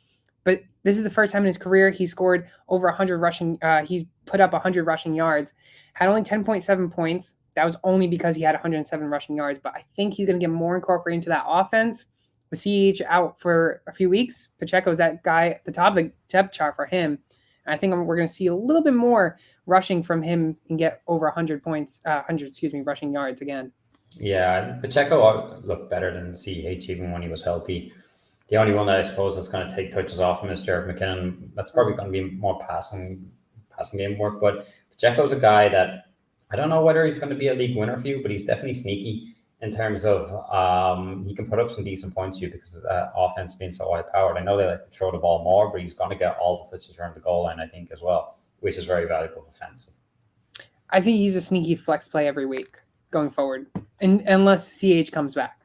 Speaker 1: But this is the first time in his career he scored over 100 rushing. He put up 100 rushing yards, had only 10.7 points. That was only because he had 107 rushing yards. But I think he's going to get more incorporated into that offense. With CEH out for a few weeks, Pacheco's that guy at the top of the depth chart for him. And I think we're going to see a little bit more rushing from him and get over 100 rushing yards again.
Speaker 2: Yeah, Pacheco looked better than CEH even when he was healthy. The only one that I suppose that's going to take touches off him is Jerick McKinnon. That's probably going to be more passing game work. But Pacheco's a guy that I don't know whether he's going to be a league winner for you, but he's definitely sneaky in terms of he can put up some decent points for you because offense being so high powered. I know they like to throw the ball more, but he's going to get all the touches around the goal line, I think, as well, which is very valuable for fantasy.
Speaker 1: I think he's a sneaky flex play every week going forward, unless CH comes back.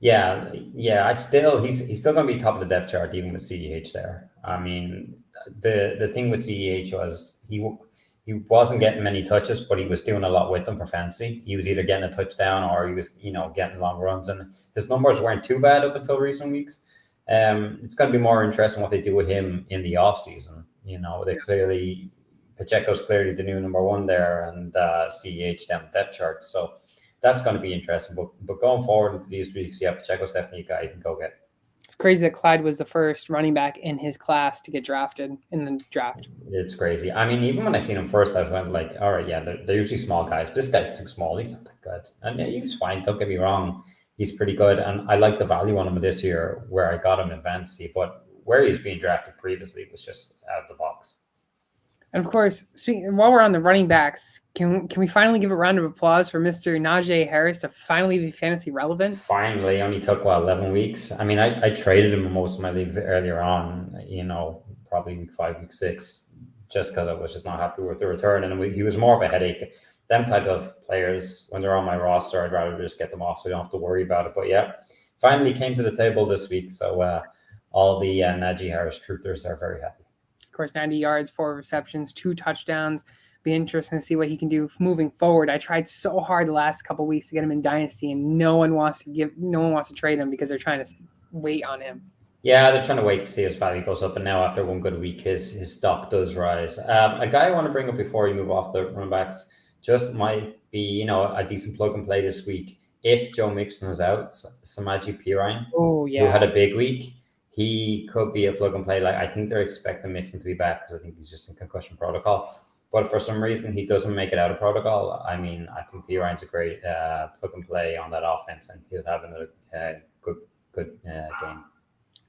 Speaker 2: Yeah. He's still going to be top of the depth chart even with CEH there. I mean, the thing with CEH was he wasn't getting many touches, but he was doing a lot with them for fantasy. He was either getting a touchdown or he was, getting long runs, and his numbers weren't too bad up until recent weeks. It's going to be more interesting what they do with him in the offseason. Pacheco's clearly the new number one there, and CEH down the depth chart. So that's going to be interesting. But going forward into these weeks, Pacheco's definitely a guy you can go get.
Speaker 1: It's crazy that Clyde was the first running back in his class to get drafted in the draft.
Speaker 2: It's crazy. I mean, even when I seen him first, I went like, all right, they're usually small guys, but this guy's too small. He's not that good. And he was fine. Don't get me wrong. He's pretty good. And I like the value on him this year where I got him in fantasy, but where he's being drafted previously was just out of the box.
Speaker 1: And of course, while we're on the running backs, can we finally give a round of applause for Mr. Najee Harris to finally be fantasy relevant?
Speaker 2: Finally, only took 11 weeks. I mean, I traded him in most of my leagues earlier on, probably week 5, week 6, just because I was just not happy with the return. And he was more of a headache. Them type of players, when they're on my roster, I'd rather just get them off so I don't have to worry about it. But finally came to the table this week. So all the Najee Harris truthers are very happy.
Speaker 1: Of course, 90 yards, 4 receptions, 2 touchdowns. Be interesting to see what he can do moving forward. I tried so hard the last couple of weeks to get him in Dynasty, and no one wants to trade him because they're trying to wait on him.
Speaker 2: Yeah, they're trying to wait to see his value goes up, and now after one good week, his stock does rise. A guy I want to bring up before you move off the running backs just might be, a decent plug and play this week if Joe Mixon is out. Samaje Perine, who had a big week. He could be a plug and play. Like I think they're expecting Mixon to be back because I think he's just in concussion protocol. But for some reason, he doesn't make it out of protocol. I mean, I think P. Ryan's a great plug and play on that offense, and he'll have another good game.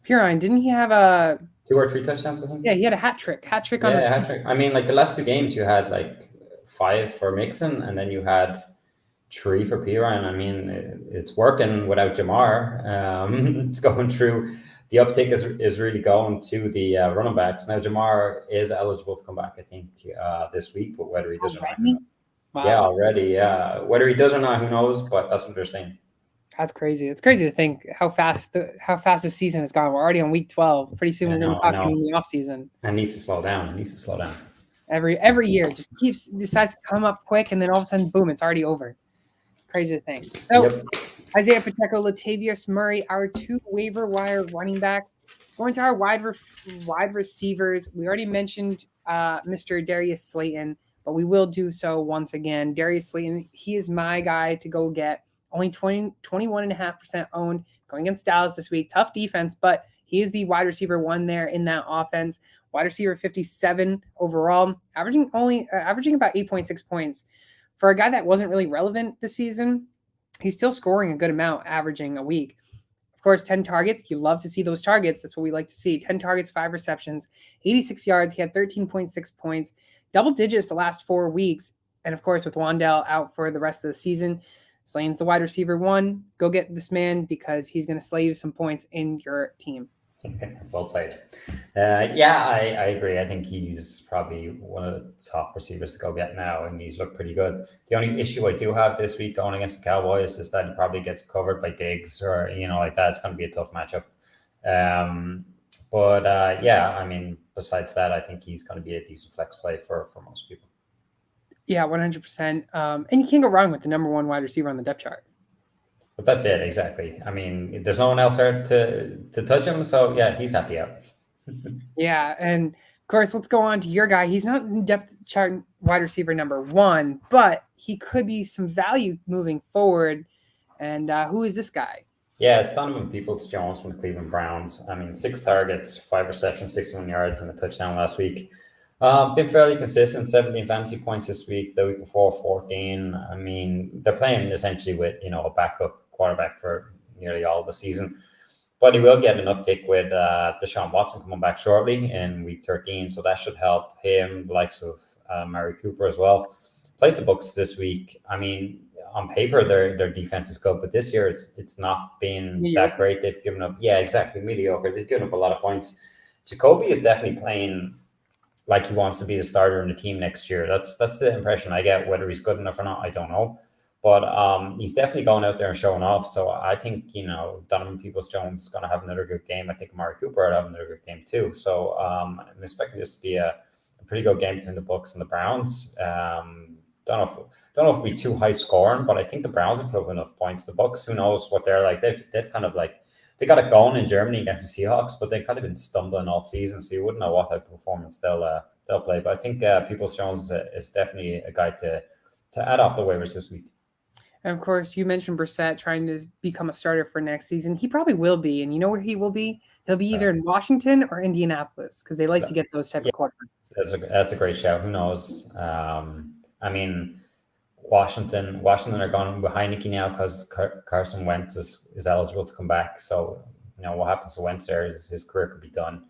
Speaker 1: Pirine, didn't he have a
Speaker 2: 2 or 3 touchdowns? I think.
Speaker 1: Yeah, he had a hat trick on
Speaker 2: Yeah, hat trick. I mean, like the last 2 games, you had like 5 for Mixon, and then you had 3 for P. Ryan. I mean, it's working without Jamar. It's going through. The uptick is really going to the running backs. Now, Jamar is eligible to come back, I think, this week, but whether he does or not. Wow. Yeah, already. Yeah. Whether he does or not, who knows? But that's what they're saying.
Speaker 1: That's crazy. It's crazy to think how fast the season has gone. We're already on week 12. Pretty soon we're going to be talking in the off season.
Speaker 2: And needs to slow down.
Speaker 1: Every year, just decides to come up quick, and then all of a sudden, boom, it's already over. Crazy to think. So, yep. Isaiah Pacheco, Latavius Murray, our 2 waiver wire running backs. Going to our wide receivers, we already mentioned Mr. Darius Slayton, but we will do so once again. Darius Slayton, he is my guy to go get. Only 21.5% owned, going against Dallas this week. Tough defense, but he is the wide receiver 1 there in that offense. Wide receiver 57 overall, averaging about 8.6 points. For a guy that wasn't really relevant this season, he's still scoring a good amount, averaging a week. Of course, 10 targets. You love to see those targets. That's what we like to see. 10 targets, 5 receptions, 86 yards. He had 13.6 points, double digits the last 4 weeks. And of course, with Wandell out for the rest of the season, Slayton's the wide receiver 1. Go get this man because he's going to slay you some points in your team.
Speaker 2: Well played. Yeah, I agree. I think he's probably one of the top receivers to go get now, and he's looked pretty good. The only issue I do have this week going against the Cowboys is that he probably gets covered by Diggs or, like that. It's going to be a tough matchup. But yeah, I mean, besides that, I think he's going to be a decent flex play for most people.
Speaker 1: Yeah, 100%. And you can't go wrong with the number 1 wide receiver on the depth chart.
Speaker 2: But that's it, exactly. I mean, there's no one else there to touch him, so yeah, he's happy out.
Speaker 1: Yeah, and of course, let's go on to your guy. He's not in depth chart wide receiver number 1, but he could be some value moving forward. And who is this guy?
Speaker 2: Yeah, it's Donovan Peoples-Jones from the Cleveland Browns. I mean, 6 targets, 5 receptions, 61 yards, and a touchdown last week. Been fairly consistent, 17 fantasy points this week, the week before 14. I mean, they're playing essentially with, a backup quarterback for nearly all the season. But he will get an uptick with Deshaun Watson coming back shortly in week 13. So that should help him, the likes of Mari Cooper as well. Plays the Bucs this week. I mean, on paper, their defense is good, but this year it's not been that great. They've given up, mediocre. They've given up a lot of points. Jacoby is definitely playing like he wants to be the starter in the team next year. That's the impression I get. Whether he's good enough or not, I don't know. But he's definitely going out there and showing off. So I think, Donovan Peoples-Jones is going to have another good game. I think Amari Cooper will have another good game too. So I'm expecting this to be a pretty good game between the Bucs and the Browns. Don't know if it'll be too high scoring, but I think the Browns have put up enough points. The Bucs, who knows what they're like. They've kind of like, they got it going in Germany against the Seahawks, but they've kind of been stumbling all season, so you wouldn't know what type of performance they'll play. But I think Peoples-Jones is definitely a guy to add off the waivers this week.
Speaker 1: And of course, you mentioned Brissett trying to become a starter for next season. He probably will be, and you know where he will be? He'll be either in Washington or Indianapolis because they like to get those type of quarterbacks.
Speaker 2: That's a great shout. Who knows? I mean, Washington are going behind Nicky now because Carson Wentz is eligible to come back. So, what happens to Wentz there is his career could be done.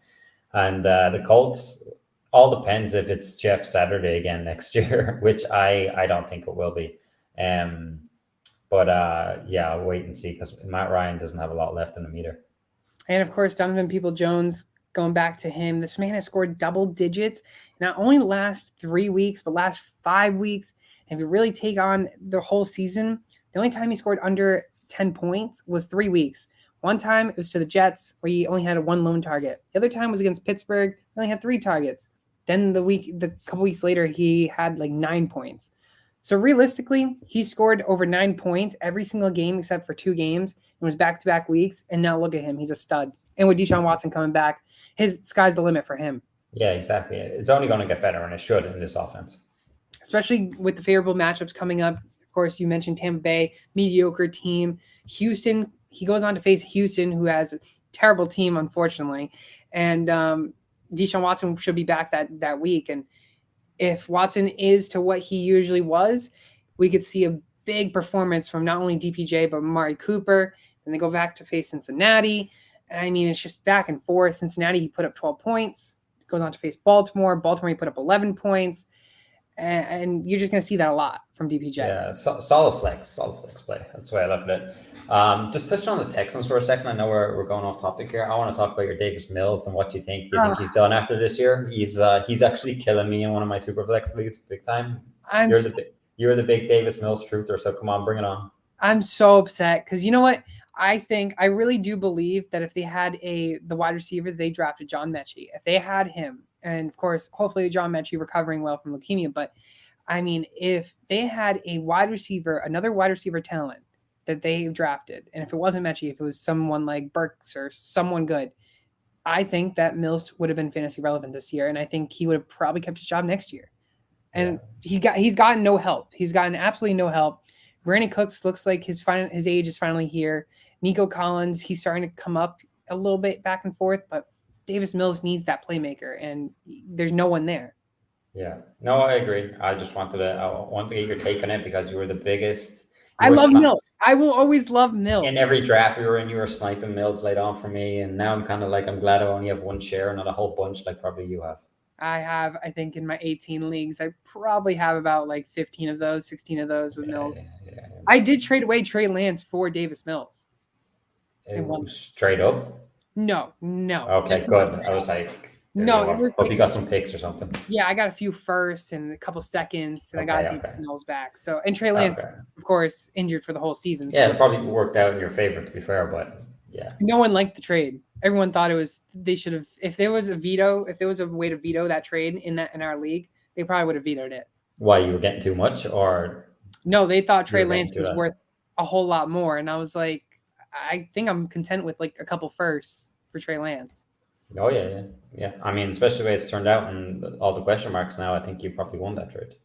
Speaker 2: And the Colts, all depends if it's Jeff Saturday again next year, which I don't think it will be. But I'll wait and see because Matt Ryan doesn't have a lot left in the meter.
Speaker 1: And of course, Donovan Peoples-Jones, going back to him, this man has scored double digits, not only last 3 weeks, but last 5 weeks. And if you really take on the whole season, the only time he scored under 10 points was 3 weeks. One time it was to the Jets where he only had a 1 lone target. The other time was against Pittsburgh. He only had 3 targets. Then the couple weeks later, he had like 9 points. So realistically, he scored over 9 points every single game except for 2 games. It was back-to-back weeks. And now look at him. He's a stud. And with Deshaun Watson coming back, his sky's the limit for him.
Speaker 2: Yeah, exactly. It's only going to get better, and it should in this offense.
Speaker 1: Especially with the favorable matchups coming up. Of course, you mentioned Tampa Bay, mediocre team. Houston, he goes on to face Houston, who has a terrible team, unfortunately. And Deshaun Watson should be back that week. And if Watson is to what he usually was, we could see a big performance from not only DPJ, but Amari Cooper. And they go back to face Cincinnati. And I mean, it's just back and forth. Cincinnati, he put up 12 points, goes on to face Baltimore. Baltimore, he put up 11 points. And you're just going to see that a lot from DPJ.
Speaker 2: Yeah, solid flex play. That's the way I look at it. Just touching on the Texans for a second. I know we're going off topic here. I want to talk about your Davis Mills and what you think. Do you think he's done after this year? He's actually killing me in one of my super flex leagues big time. You're the big Davis Mills truther, so come on, bring it on.
Speaker 1: I'm so upset because you know what? I really do believe that if they had the wide receiver they drafted, John Mechie, if they had him, and of course, hopefully John Mechie recovering well from leukemia, but I mean, if they had another wide receiver talent that they drafted, and if it wasn't Mechie, if it was someone like Burks or someone good, I think that Mills would have been fantasy relevant this year, and I think he would have probably kept his job next year. And he's gotten no help. He's gotten absolutely no help. Brandon Cooks looks like his age is finally here. Nico Collins, he's starting to come up a little bit back and forth, but Davis Mills needs that playmaker, and there's no one there.
Speaker 2: Yeah, no, I agree. I want to get your take on it because you were the biggest.
Speaker 1: I love Mills. I will always love Mills.
Speaker 2: In every draft we were in, you were sniping Mills late on for me, and now I'm kind of like, I'm glad I only have one share, not a whole bunch like probably you have.
Speaker 1: I think in my 18 leagues, I probably have about like 15 of those, 16 of those with Mills. Yeah. I did trade away Trey Lance for Davis Mills.
Speaker 2: Straight up?
Speaker 1: No.
Speaker 2: Okay, good. I was like, hope you got some picks or something.
Speaker 1: Yeah, I got a few firsts and a couple seconds, and I got Davis Mills back. So, and Trey Lance, of course, injured for the whole season.
Speaker 2: Yeah, it probably worked out in your favor, to be fair, but yeah.
Speaker 1: No one liked the trade. Everyone thought they should have, if there was a way to veto that trade in our league, they probably would have vetoed it.
Speaker 2: Why, you were getting too much, or?
Speaker 1: No, they thought Trey Lance was worth a whole lot more. And I was like, I think I'm content with like a couple firsts for Trey Lance.
Speaker 2: Oh, yeah. I mean, especially the way it's turned out and all the question marks now, I think you probably won that trade.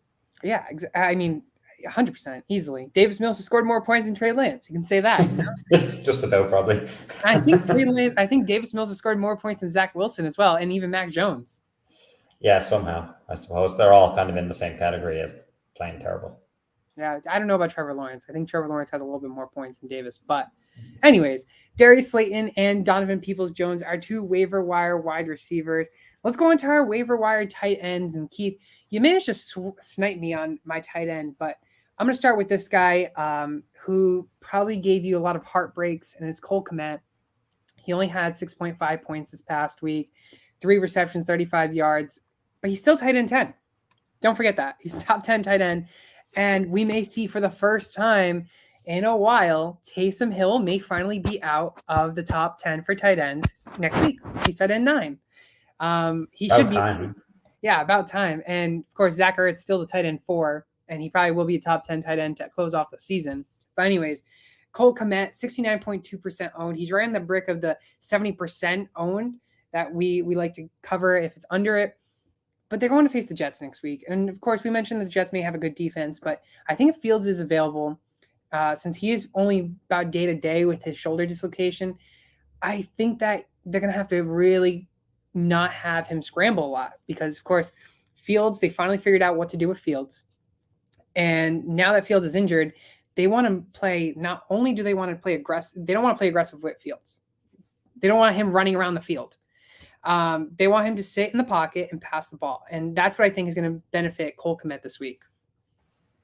Speaker 1: Yeah, I mean, 100% easily. Davis Mills has scored more points than Trey Lance. You can say that. You know?
Speaker 2: Just about, probably.
Speaker 1: I think Davis Mills has scored more points than Zach Wilson as well, and even Mac Jones.
Speaker 2: Yeah, somehow, I suppose. They're all kind of in the same category as playing terrible.
Speaker 1: Yeah, I don't know about Trevor Lawrence. I think Trevor Lawrence has a little bit more points than Davis. But anyways, Darius Slayton and Donovan Peoples-Jones are two waiver wire wide receivers. Let's go into our waiver wire tight ends. And Keith, you managed to snipe me on my tight end, but I'm going to start with this guy who probably gave you a lot of heartbreaks, and it's Cole Kmet. He only had 6.5 points this past week, 3 receptions, 35 yards, but he's still tight end 10. Don't forget that. He's top 10 tight end. And we may see for the first time in a while, Taysom Hill may finally be out of the top 10 for tight ends next week. He's tight end 9. He should be. Yeah, about time. And of course, Zach Ertz still the tight end 4, and he probably will be a top 10 tight end to close off the season. But anyways, Cole Kmet, 69.2% owned. He's right on the brick of the 70% owned that we like to cover if it's under it. But they're going to face the Jets next week. And, of course, we mentioned that the Jets may have a good defense, but I think if Fields is available, since he is only about day-to-day with his shoulder dislocation, I think that they're going to have to really not have him scramble a lot because, of course, Fields, they finally figured out what to do with Fields. And now that Fields is injured, they want to play – not only do they want to play aggressive – they don't want to play aggressive with Fields. They don't want him running around the field. They want him to sit in the pocket and pass the ball. And that's what I think is going to benefit Cole Kmet this week.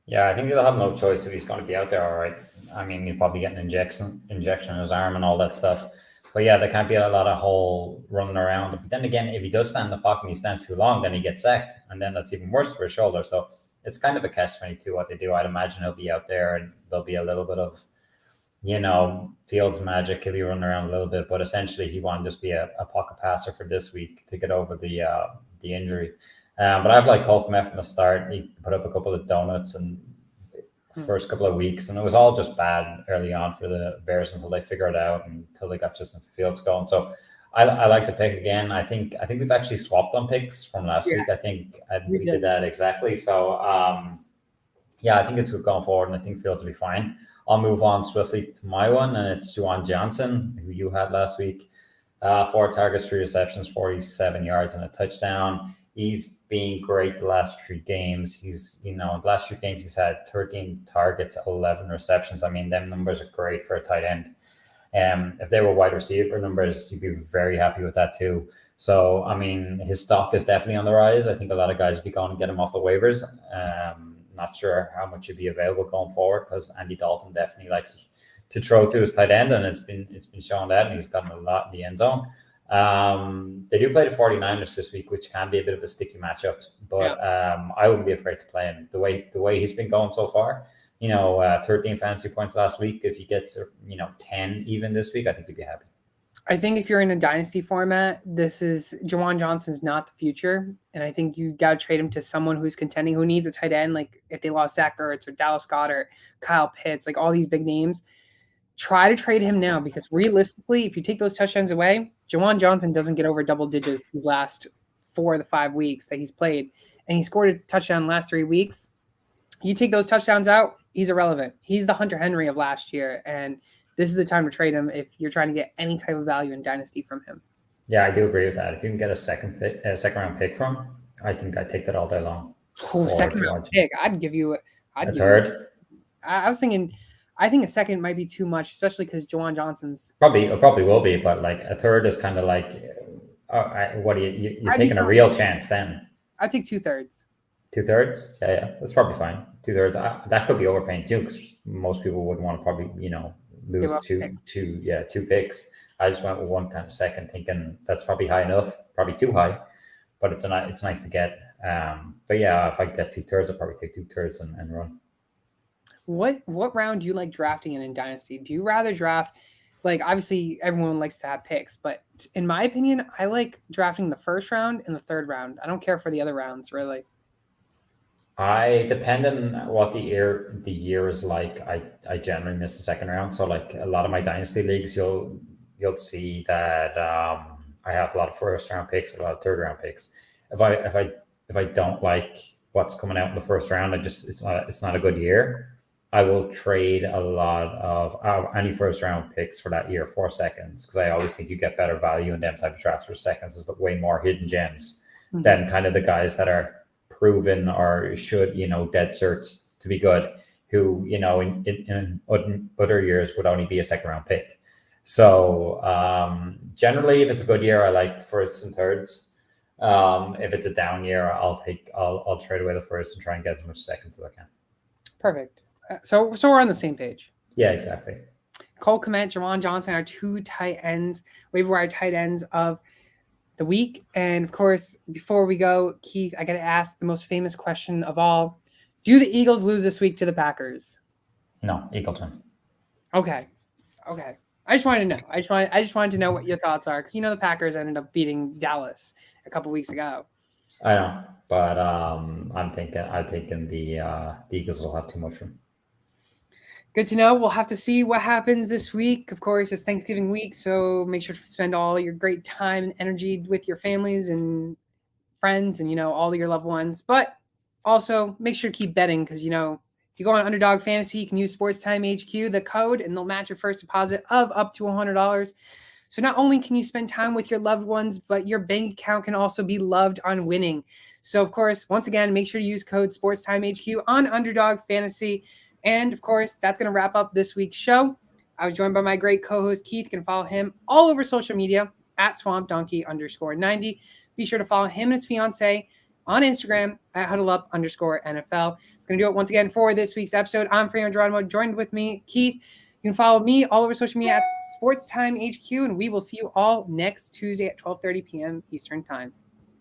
Speaker 2: Yeah, I think they'll have no choice if he's going to be out there, all right. I mean, he'll probably get an injection in his arm and all that stuff. But yeah, there can't be a lot of whole running around. But then again, if he does stand in the pocket and he stands too long, then he gets sacked. And then that's even worse for his shoulder. So it's kind of a catch-22 what they do. I'd imagine he'll be out there and there'll be a little bit of, Fields magic. He'll be running around a little bit, but essentially he wanted to just be a pocket passer for this week to get over the injury. But I've liked Cole Kmet from the start. He put up a couple of donuts in the first couple of weeks, and it was all just bad early on for the Bears until they figured it out and until they got Justin Fields going. So I like the pick again. I think we've actually swapped on picks from last week. I think we did that exactly. So I think it's good going forward, and I think Fields will be fine. I'll move on swiftly to my one, and it's Juwan Johnson, who you had last week. 4 targets, 3 receptions, 47 yards, and a touchdown. He's been great the last 3 games. The last 3 games he's had 13 targets, 11 receptions. I mean, them numbers are great for a tight end. If they were wide receiver numbers, you'd be very happy with that too. So, I mean, his stock is definitely on the rise. I think a lot of guys will be going to get him off the waivers. Not sure how much he'll be available going forward because Andy Dalton definitely likes to throw to his tight end, and it's been shown that, and he's gotten a lot in the end zone. They do play the 49ers this week, which can be a bit of a sticky matchup, but I wouldn't be afraid to play him. The way he's been going so far, 13 fantasy points last week. If he gets 10 even this week, I think he'd be happy.
Speaker 1: I think if you're in a dynasty format, Juwan Johnson's not the future. And I think you got to trade him to someone who's contending, who needs a tight end. Like if they lost Zach Ertz or Dallas Goedert, Kyle Pitts, like all these big names, try to trade him now because realistically, if you take those touchdowns away, Juwan Johnson doesn't get over double digits these last 4 of the 5 weeks that he's played. And he scored a touchdown the last 3 weeks. You take those touchdowns out, he's irrelevant. He's the Hunter Henry of last year. And this is the time to trade him if you're trying to get any type of value in dynasty from him.
Speaker 2: Yeah, I do agree with that. If you can get a second round pick from, I think I'd take that all day long.
Speaker 1: Oh, second round pick. I'd give you
Speaker 2: a third.
Speaker 1: I was thinking, I think a second might be too much, especially because Juwan Johnson's
Speaker 2: probably will be, but like a third is kind of like, what are you're taking a real chance then?
Speaker 1: I'd take 2/3.
Speaker 2: 2/3? Yeah, that's probably fine. 2/3. That could be overpaying too, because most people would want to probably, lose two picks. I just went with one kind of second, thinking that's probably high enough, probably too high, but it's nice to get. But yeah, if I get 2/3, I'll probably take 2/3 and run.
Speaker 1: What round do you like drafting in Dynasty? Do you rather draft, like obviously everyone likes to have picks, but in my opinion, I like drafting the first round and the third round. I don't care for the other rounds really.
Speaker 2: I depend on what the year is like. I generally miss the second round. So like a lot of my dynasty leagues, you'll see that I have a lot of first round picks, a lot of third round picks. If I don't like what's coming out in the first round, it's not a good year. I will trade a lot of any first round picks for that year for seconds, because I always think you get better value in them type of drafts for seconds. Is way more hidden gems than kind of the guys that are proven or should, dead certs to be good, who, in other years would only be a second round pick. So generally, if it's a good year, I like firsts and thirds. If it's a down year, I'll trade away the first and try and get as much seconds as I can.
Speaker 1: Perfect. So we're on the same page.
Speaker 2: Yeah, exactly.
Speaker 1: Cole Kmet, Juwan Johnson are 2 tight ends, waiver wire tight ends of the week. And of course, before we go, Keith, I got to ask the most famous question of all. Do the Eagles lose this week to the Packers?
Speaker 2: No, Eagles win.
Speaker 1: Okay. I just wanted to know. I just wanted to know what your thoughts are, because the Packers ended up beating Dallas a couple weeks ago.
Speaker 2: I know, but I'm thinking the Eagles will have too much room.
Speaker 1: Good to know. We'll have to see what happens this week. Of course, it's Thanksgiving week, so make sure to spend all your great time and energy with your families and friends and, all your loved ones. But also make sure to keep betting, because, if you go on Underdog Fantasy, you can use Sports Time HQ, the code, and they'll match your first deposit of up to $100. So not only can you spend time with your loved ones, but your bank account can also be loved on winning. So, of course, once again, make sure to use code Sports Time HQ on Underdog Fantasy. And of course, that's going to wrap up this week's show. I was joined by my great co-host, Keith. You can follow him all over social media at SwampDonkey_90. Be sure to follow him and his fiance on Instagram at HuddleUp_NFL. It's going to do it once again for this week's episode. I'm Freeman Geronimo, joined with me, Keith. You can follow me all over social media at SportsTimeHQ, and we will see you all next Tuesday at 12:30 p.m. Eastern Time.